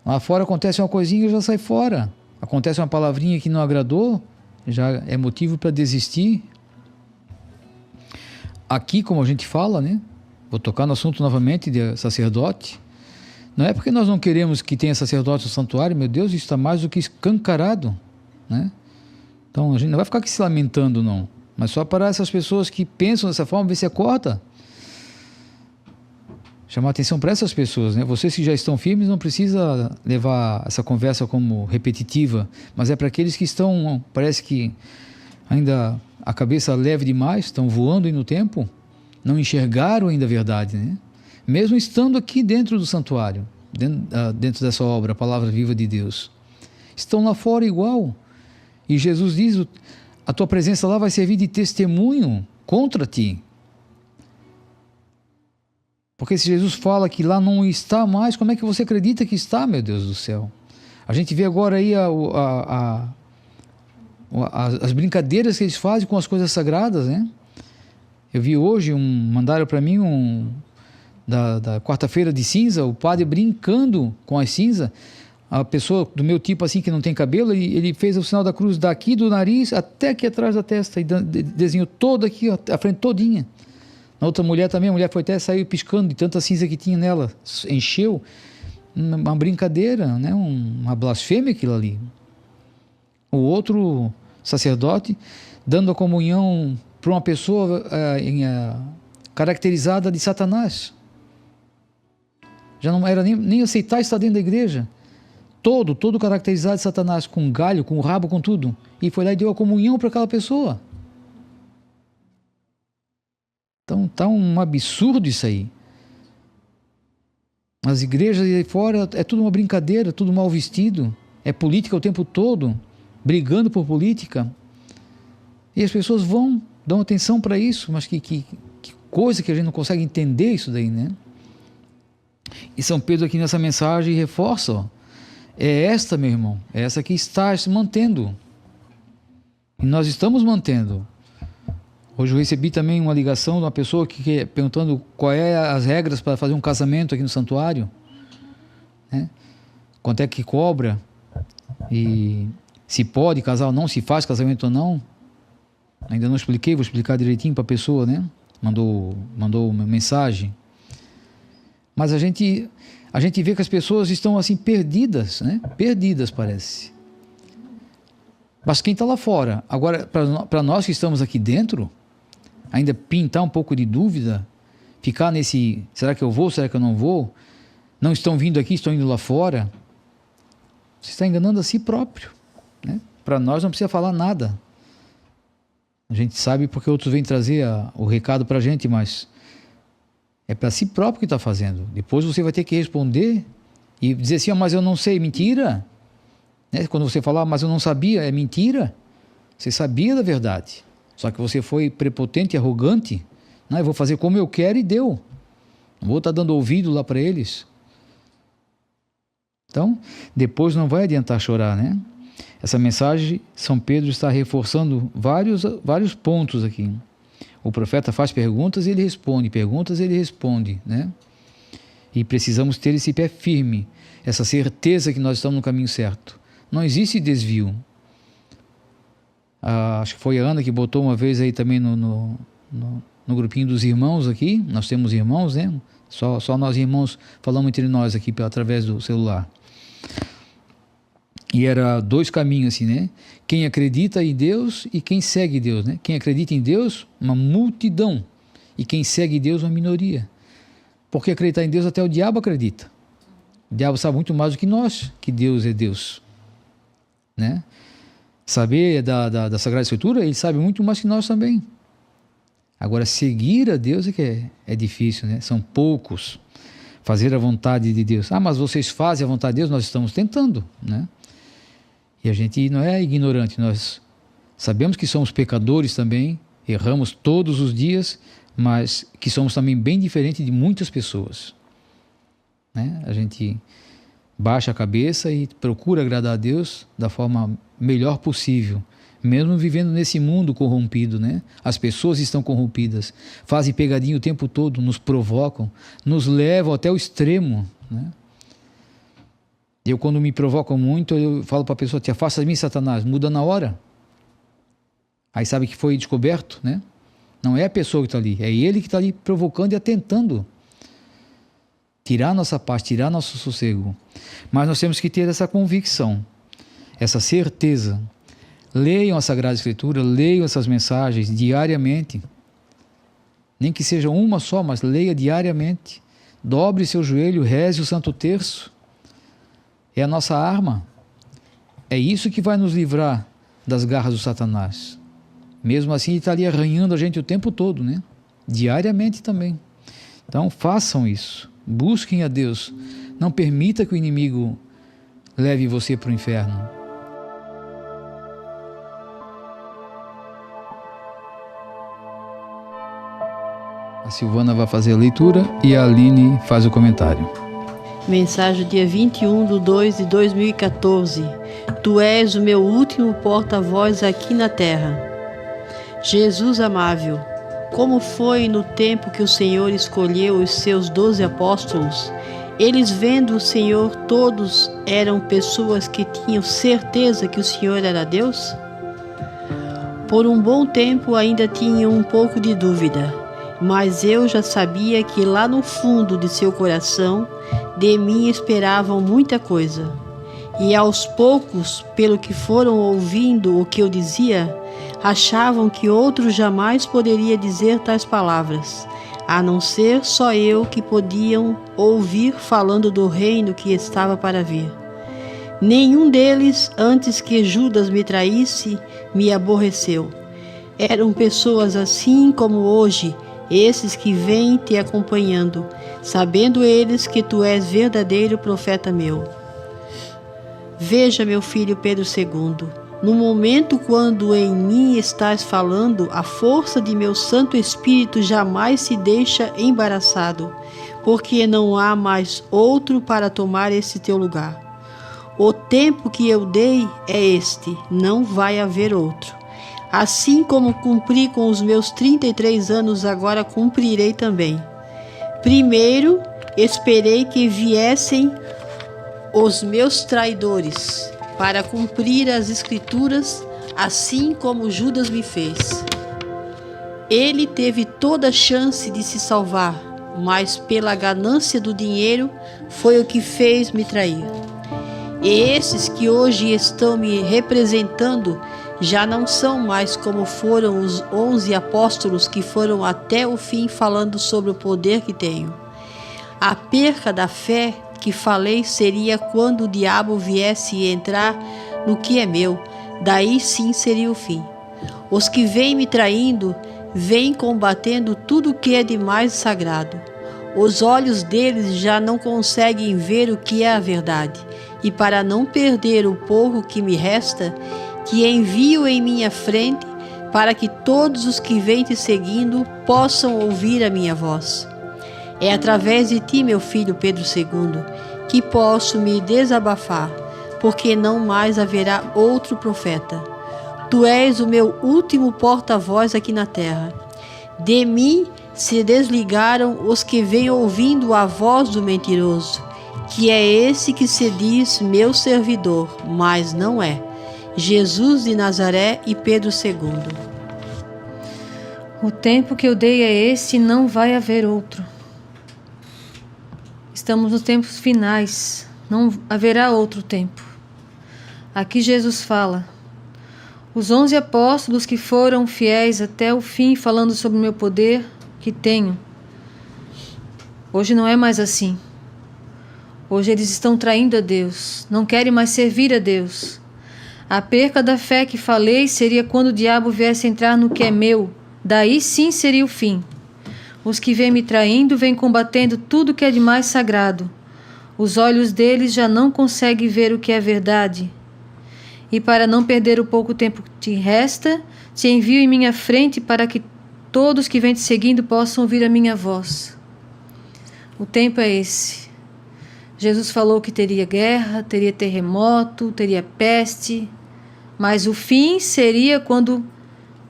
Lá fora acontece uma coisinha e já sai fora. Acontece uma palavrinha que não agradou, já é motivo para desistir. Aqui, como a gente fala, né? Vou tocar no assunto novamente de sacerdote. Não é porque nós não queremos que tenha sacerdote no santuário, meu Deus, isso está mais do que escancarado, né? Então a gente não vai ficar aqui se lamentando, não. Mas só para essas pessoas que pensam dessa forma, ver se acorda. Chamar atenção para essas pessoas, né? Vocês que já estão firmes, não precisa levar essa conversa como repetitiva, mas é para aqueles que estão, parece que ainda a cabeça leve demais, estão voando aí no tempo, não enxergaram ainda a verdade, né? Mesmo estando aqui dentro do santuário, dentro dessa obra, a palavra viva de Deus, estão lá fora igual. E Jesus diz: a tua presença lá vai servir de testemunho contra ti. Porque se Jesus fala que lá não está mais, como é que você acredita que está, meu Deus do céu? A gente vê agora aí as brincadeiras que eles fazem com as coisas sagradas, né? Eu vi hoje, mandaram para mim da quarta-feira de cinza, o padre brincando com as cinzas. A pessoa do meu tipo assim, que não tem cabelo, ele fez o sinal da cruz daqui do nariz até aqui atrás da testa e desenhou todo aqui, ó, a frente todinha. Na outra mulher também, a mulher foi até saiu piscando de tanta cinza que tinha nela, encheu. Uma brincadeira, né? Uma blasfêmia aquilo ali. O outro sacerdote dando a comunhão para uma pessoa caracterizada de Satanás. Já não era nem aceitar estar dentro da igreja. Todo caracterizado de Satanás, com galho, com rabo, com tudo. E foi lá e deu a comunhão para aquela pessoa. Então está um absurdo isso aí. As igrejas aí fora é tudo uma brincadeira, tudo mal vestido. É política o tempo todo, brigando por política. E as pessoas dão atenção para isso, mas que coisa que a gente não consegue entender isso daí, né? E São Pedro aqui nessa mensagem reforça, ó, é esta, meu irmão, é essa que está se mantendo. E nós estamos mantendo. Hoje eu recebi também uma ligação de uma pessoa que perguntando qual é as regras para fazer um casamento aqui no santuário, né? Quanto é que cobra e se pode casar ou não, se faz casamento ou não. Ainda não expliquei, vou explicar direitinho para a pessoa, né? Mandou uma mensagem. Mas a gente vê que as pessoas estão assim perdidas, né? Perdidas, parece. Mas quem está lá fora? Agora, para nós que estamos aqui dentro, ainda pintar um pouco de dúvida, ficar nesse, será que eu vou, será que eu não vou? Não estão vindo aqui, estão indo lá fora. Você está enganando a si próprio, né? Para nós não precisa falar nada. A gente sabe porque outros vêm trazer o recado para a gente, mas é para si próprio que está fazendo. Depois você vai ter que responder e dizer assim, mas eu não sei, mentira. Né? Quando você falar, mas eu não sabia, é mentira. Você sabia da verdade. Só que você foi prepotente e arrogante. Não, eu vou fazer como eu quero e deu. Não vou estar dando ouvido lá para eles. Então, depois não vai adiantar chorar, né? Essa mensagem, São Pedro está reforçando vários pontos aqui. O profeta faz perguntas e ele responde, perguntas e ele responde, né? E precisamos ter esse pé firme, essa certeza que nós estamos no caminho certo. Não existe desvio. Acho que foi a Ana que botou uma vez aí também no grupinho dos irmãos aqui. Nós temos irmãos, né? Só nós irmãos falamos entre nós aqui através do celular. E era 2 caminhos assim, né? Quem acredita em Deus e quem segue Deus, né? Quem acredita em Deus, uma multidão. E quem segue Deus, uma minoria. Porque acreditar em Deus até o diabo acredita. O diabo sabe muito mais do que nós, que Deus é Deus. Né? Saber da Sagrada Escritura, ele sabe muito mais que nós também. Agora, seguir a Deus é que é difícil, né? São poucos. Fazer a vontade de Deus. Mas vocês fazem a vontade de Deus, nós estamos tentando, né? E a gente não é ignorante, nós sabemos que somos pecadores também, erramos todos os dias, mas que somos também bem diferentes de muitas pessoas. Né? A gente baixa a cabeça e procura agradar a Deus da forma melhor possível, mesmo vivendo nesse mundo corrompido, né? As pessoas estão corrompidas, fazem pegadinha o tempo todo, nos provocam, nos levam até o extremo, né? Eu, quando me provocam muito, eu falo para a pessoa, te afasta de mim, Satanás, muda na hora. Aí sabe que foi descoberto, né? Não é a pessoa que está ali, é ele que está ali provocando e atentando. Tirar nossa paz, tirar nosso sossego. Mas nós temos que ter essa convicção, essa certeza. Leiam a Sagrada Escritura, leiam essas mensagens diariamente. Nem que seja uma só, mas leia diariamente. Dobre seu joelho, reze o Santo Terço. É a nossa arma. É isso que vai nos livrar das garras do Satanás. Mesmo assim, ele está ali arranhando a gente o tempo todo, né? Diariamente também. Então, façam isso. Busquem a Deus. Não permita que o inimigo leve você para o inferno. A Silvana vai fazer a leitura e a Aline faz o comentário. Mensagem dia 21/2/2014. Tu és o meu último porta-voz aqui na terra. Jesus amável, como foi no tempo que o Senhor escolheu os seus 12 apóstolos? Eles, vendo o Senhor, todos eram pessoas que tinham certeza que o Senhor era Deus? Por um bom tempo ainda tinham um pouco de dúvida, mas eu já sabia que lá no fundo de seu coração, de mim esperavam muita coisa. E aos poucos, pelo que foram ouvindo o que eu dizia, achavam que outros jamais poderia dizer tais palavras, a não ser só eu que podiam ouvir falando do reino que estava para vir. Nenhum deles, antes que Judas me traísse, me aborreceu. Eram pessoas assim como hoje, esses que vêm te acompanhando, sabendo eles que tu és verdadeiro profeta meu. Veja, meu filho Pedro II, no momento quando em mim estás falando, a força de meu Santo Espírito jamais se deixa embaraçado, porque não há mais outro para tomar esse teu lugar. O tempo que eu dei é este, não vai haver outro. Assim como cumpri com os meus 33 anos, agora cumprirei também. Primeiro, esperei que viessem os meus traidores, para cumprir as Escrituras, assim como Judas me fez. Ele teve toda a chance de se salvar, mas pela ganância do dinheiro foi o que fez me trair. E esses que hoje estão me representando já não são mais como foram os 11 apóstolos que foram até o fim falando sobre o poder que tenho. A perca da fé que falei seria quando o diabo viesse entrar no que é meu, daí sim seria o fim. Os que vêm me traindo, vêm combatendo tudo que é de mais sagrado. Os olhos deles já não conseguem ver o que é a verdade, e para não perder o pouco que me resta, te envio em minha frente, para que todos os que vêm te seguindo possam ouvir a minha voz. É através de ti, meu filho Pedro II, que posso me desabafar, porque não mais haverá outro profeta. Tu és o meu último porta-voz aqui na terra. De mim se desligaram os que vêm ouvindo a voz do mentiroso, que é esse que se diz meu servidor, mas não é. Jesus de Nazaré e Pedro II. O tempo que eu dei é esse e não vai haver outro. Estamos nos tempos finais, não haverá outro tempo. Aqui Jesus fala: os 11 apóstolos que foram fiéis até o fim, falando sobre o meu poder que tenho. Hoje não é mais assim. Hoje eles estão traindo a Deus, não querem mais servir a Deus. A perca da fé que falei seria quando o diabo viesse entrar no que é meu, daí sim seria o fim. Os que vêm me traindo vêm combatendo tudo que é de mais sagrado. Os olhos deles já não conseguem ver o que é verdade. E para não perder o pouco tempo que te resta, te envio em minha frente para que todos que vêm te seguindo possam ouvir a minha voz. O tempo é esse. Jesus falou que teria guerra, teria terremoto, teria peste, mas o fim seria quando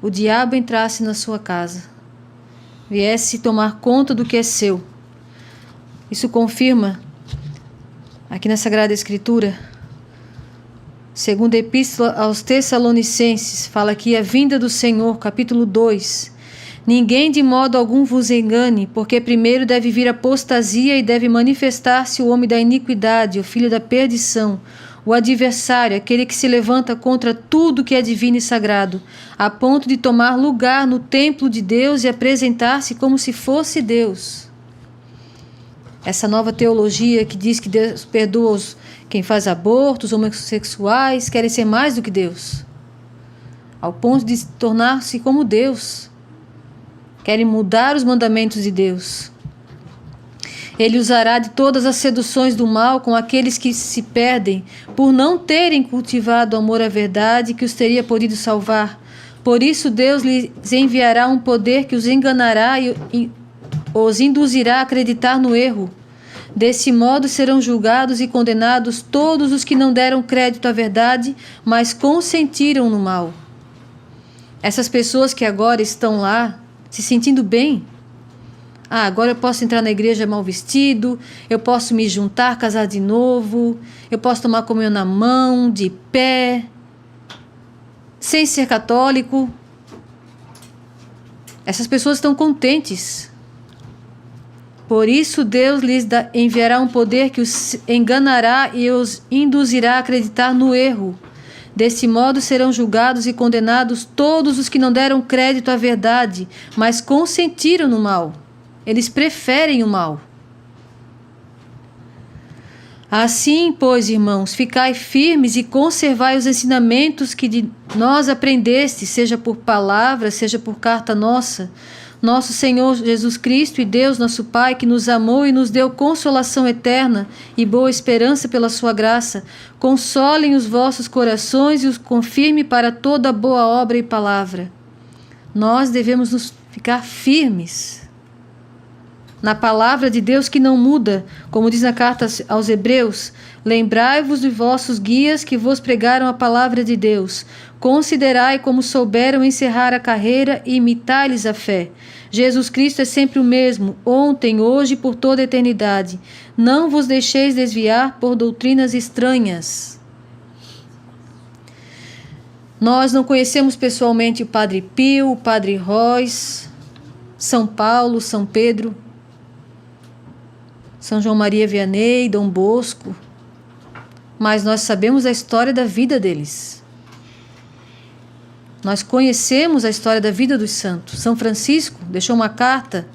o diabo entrasse na sua casa, viesse tomar conta do que é seu. Isso confirma aqui na Sagrada Escritura, segunda Epístola aos Tessalonicenses, fala aqui a vinda do Senhor, capítulo 2. Ninguém de modo algum vos engane, porque primeiro deve vir a apostasia e deve manifestar-se o homem da iniquidade, o filho da perdição, o adversário, aquele que se levanta contra tudo que é divino e sagrado, a ponto de tomar lugar no templo de Deus e apresentar-se como se fosse Deus. Essa nova teologia que diz que Deus perdoa quem faz abortos, os homossexuais, querem ser mais do que Deus, ao ponto de tornar-se como Deus. Querem mudar os mandamentos de Deus. Ele usará de todas as seduções do mal com aqueles que se perdem por não terem cultivado o amor à verdade que os teria podido salvar. Por isso Deus lhes enviará um poder que os enganará e os induzirá a acreditar no erro. Desse modo serão julgados e condenados todos os que não deram crédito à verdade, mas consentiram no mal. Essas pessoas que agora estão lá, se sentindo bem. Agora eu posso entrar na igreja mal vestido, eu posso me juntar, casar de novo, eu posso tomar comunhão na mão, de pé, sem ser católico. Essas pessoas estão contentes. Por isso Deus lhes enviará um poder que os enganará e os induzirá a acreditar no erro. Desse modo serão julgados e condenados todos os que não deram crédito à verdade, mas consentiram no mal. Eles preferem o mal. Assim, pois, irmãos, ficai firmes e conservai os ensinamentos que de nós aprendestes, seja por palavra, seja por carta nossa. Nosso Senhor Jesus Cristo e Deus, nosso Pai, que nos amou e nos deu consolação eterna e boa esperança pela sua graça, consolem os vossos corações e os confirme para toda boa obra e palavra. Nós devemos nos ficar firmes na palavra de Deus que não muda, como diz na carta aos Hebreus: lembrai-vos de vossos guias que vos pregaram a palavra de Deus. Considerai como souberam encerrar a carreira e imitai-lhes a fé. Jesus Cristo é sempre o mesmo, ontem, hoje e por toda a eternidade. Não vos deixeis desviar por doutrinas estranhas. Nós não conhecemos pessoalmente o Padre Pio, o Padre Royce, São Paulo, São Pedro. São João Maria Vianney, Dom Bosco, mas nós sabemos a história da vida deles. Nós conhecemos a história da vida dos santos. São Francisco deixou uma carta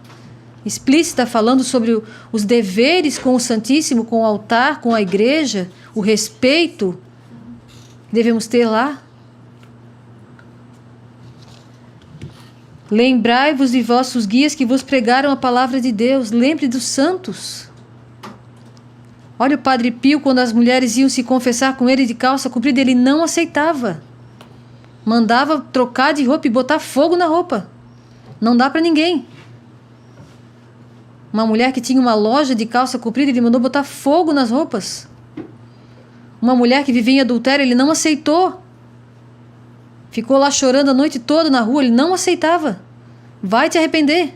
explícita falando sobre os deveres com o Santíssimo, com o altar, com a igreja, o respeito que devemos ter lá. Lembrai-vos de vossos guias que vos pregaram a palavra de Deus. Lembre dos santos. Olha o Padre Pio, quando as mulheres iam se confessar com ele de calça comprida, ele não aceitava. Mandava trocar de roupa e botar fogo na roupa. Não dá para ninguém. Uma mulher que tinha uma loja de calça comprida, ele mandou botar fogo nas roupas. Uma mulher que vivia em adultério, ele não aceitou. Ficou lá chorando a noite toda na rua, ele não aceitava. Vai te arrepender.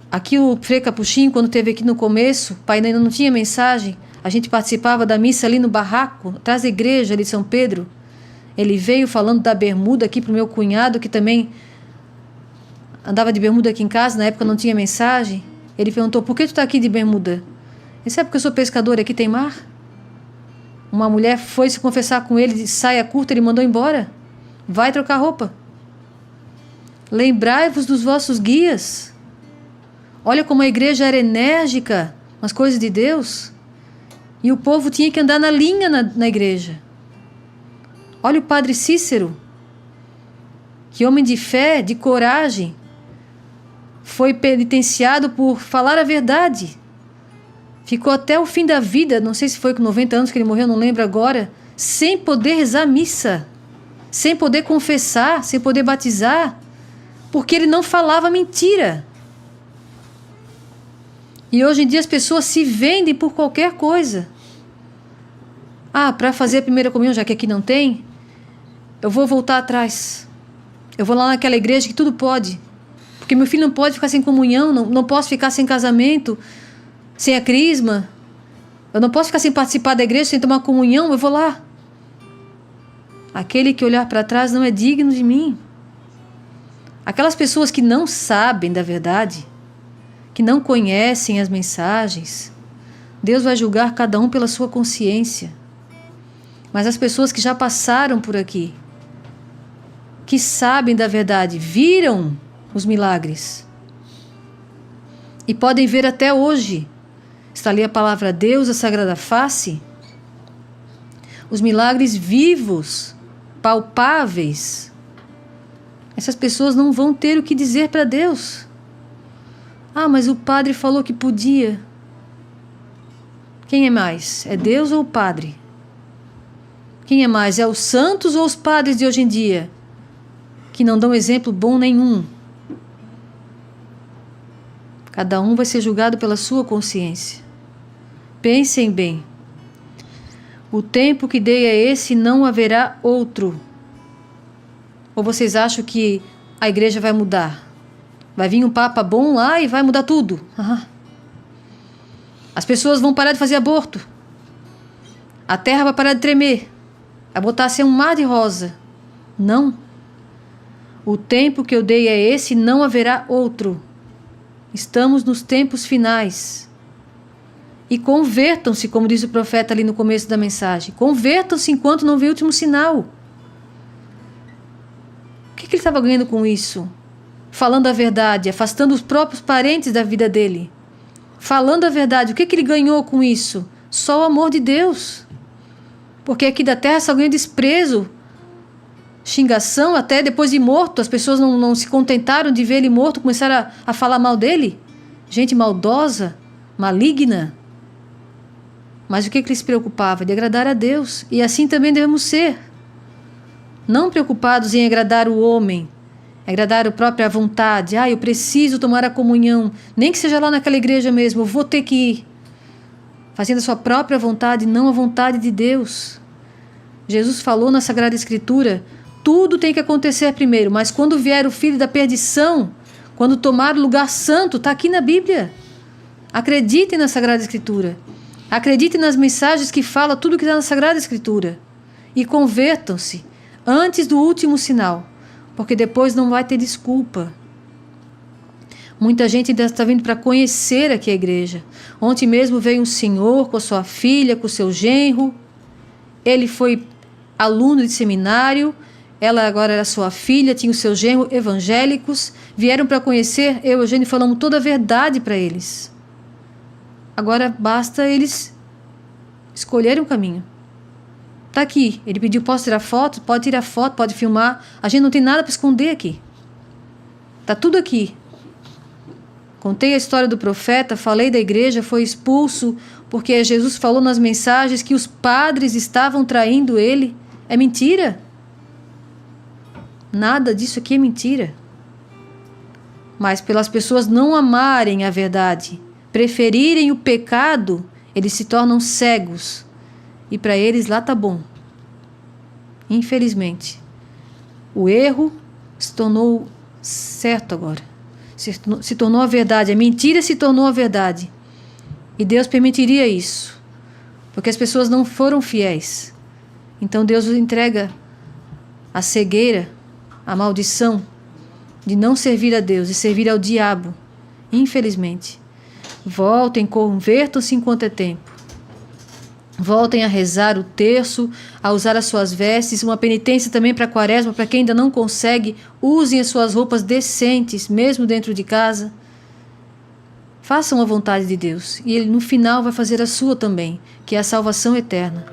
Aqui o Frei Capuchinho, quando esteve aqui no começo, o pai ainda não tinha mensagem, a gente participava da missa ali no barraco, atrás da igreja ali de São Pedro. Ele veio falando da bermuda aqui para o meu cunhado, que também andava de bermuda aqui em casa, na época não tinha mensagem. Ele perguntou, por que tu está aqui de bermuda? Ele sabe porque eu sou pescador, aqui tem mar? Uma mulher foi se confessar com ele de saia curta, ele mandou embora. Vai trocar roupa. Lembrai-vos dos vossos guias. Olha como a igreja era enérgica nas coisas de Deus. E o povo tinha que andar na linha na igreja. Olha o Padre Cícero. Que homem de fé, de coragem. Foi penitenciado por falar a verdade. Ficou até o fim da vida, não sei se foi com 90 anos que ele morreu, não lembro agora, sem poder rezar missa, sem poder confessar, sem poder batizar, porque ele não falava mentira. E hoje em dia as pessoas se vendem por qualquer coisa. Para fazer a primeira comunhão, já que aqui não tem, eu vou voltar atrás. Eu vou lá naquela igreja que tudo pode. Porque meu filho não pode ficar sem comunhão, não posso ficar sem casamento, sem a crisma. Eu não posso ficar sem participar da igreja, sem tomar comunhão, eu vou lá. Aquele que olhar para trás não é digno de mim. Aquelas pessoas que não sabem da verdade, que não conhecem as mensagens, Deus vai julgar cada um pela sua consciência. Mas as pessoas que já passaram por aqui, que sabem da verdade, viram os milagres e podem ver até hoje. Está ali a palavra Deus, a Sagrada Face, os milagres vivos, palpáveis. Essas pessoas não vão ter o que dizer para Deus. Mas o padre falou que podia. Quem é mais? É Deus ou o padre? Quem é mais? É os santos ou os padres de hoje em dia? Que não dão exemplo bom nenhum. Cada um vai ser julgado pela sua consciência. Pensem bem. O tempo que dei a esse não haverá outro. Ou vocês acham que a igreja vai mudar? Vai vir um papa bom lá e vai mudar tudo? As pessoas vão parar de fazer aborto. A terra vai parar de tremer. Vai botar a ser um mar de rosa. Não. O tempo que eu dei a esse não haverá outro. Estamos nos tempos finais. E convertam-se, como diz o profeta ali no começo da mensagem. Convertam-se enquanto não vê o último sinal. O que ele estava ganhando com isso? Falando a verdade, afastando os próprios parentes da vida dele. Falando a verdade, o que ele ganhou com isso? Só o amor de Deus. Porque aqui da terra só ganha desprezo, xingação, até depois de morto. As pessoas não se contentaram de ver ele morto, começaram a falar mal dele. Gente maldosa, maligna. Mas o que ele se preocupava? De agradar a Deus. E assim também devemos ser. Não preocupados em agradar o homem, agradar a própria vontade. Eu preciso tomar a comunhão, nem que seja lá naquela igreja mesmo, eu vou ter que ir. Fazendo a sua própria vontade, não a vontade de Deus. Jesus falou na Sagrada Escritura, tudo tem que acontecer primeiro, mas quando vier o filho da perdição, quando tomar o lugar santo, está aqui na Bíblia. Acreditem na Sagrada Escritura. Acreditem nas mensagens que falam tudo que está na Sagrada Escritura. E convertam-se antes do último sinal, porque depois não vai ter desculpa. Muita gente ainda está vindo para conhecer aqui a igreja. Ontem mesmo veio um senhor com a sua filha, com o seu genro. Ele foi aluno de seminário, ela agora era sua filha, tinha o seu genro, evangélicos. Vieram para conhecer, eu e o Eugênio falamos toda a verdade para eles. Agora basta eles escolherem um caminho. Está aqui, ele pediu, posso tirar foto? Pode tirar foto, pode filmar. A gente não tem nada para esconder aqui. Está tudo aqui. Contei a história do profeta, falei da igreja, foi expulso porque Jesus falou nas mensagens que os padres estavam traindo ele. É mentira. Nada disso aqui é mentira. Mas pelas pessoas não amarem a verdade, preferirem o pecado, eles se tornam cegos. E para eles lá tá bom. Infelizmente. O erro se tornou certo agora. Se tornou a verdade. A mentira se tornou a verdade. E Deus permitiria isso. Porque as pessoas não foram fiéis. Então Deus os entrega a cegueira, a maldição de não servir a Deus e servir ao diabo. Infelizmente. Voltem, convertam-se enquanto é tempo. Voltem a rezar o terço, a usar as suas vestes, uma penitência também para a quaresma, para quem ainda não consegue, usem as suas roupas decentes, mesmo dentro de casa. Façam a vontade de Deus, e Ele no final vai fazer a sua também, que é a salvação eterna.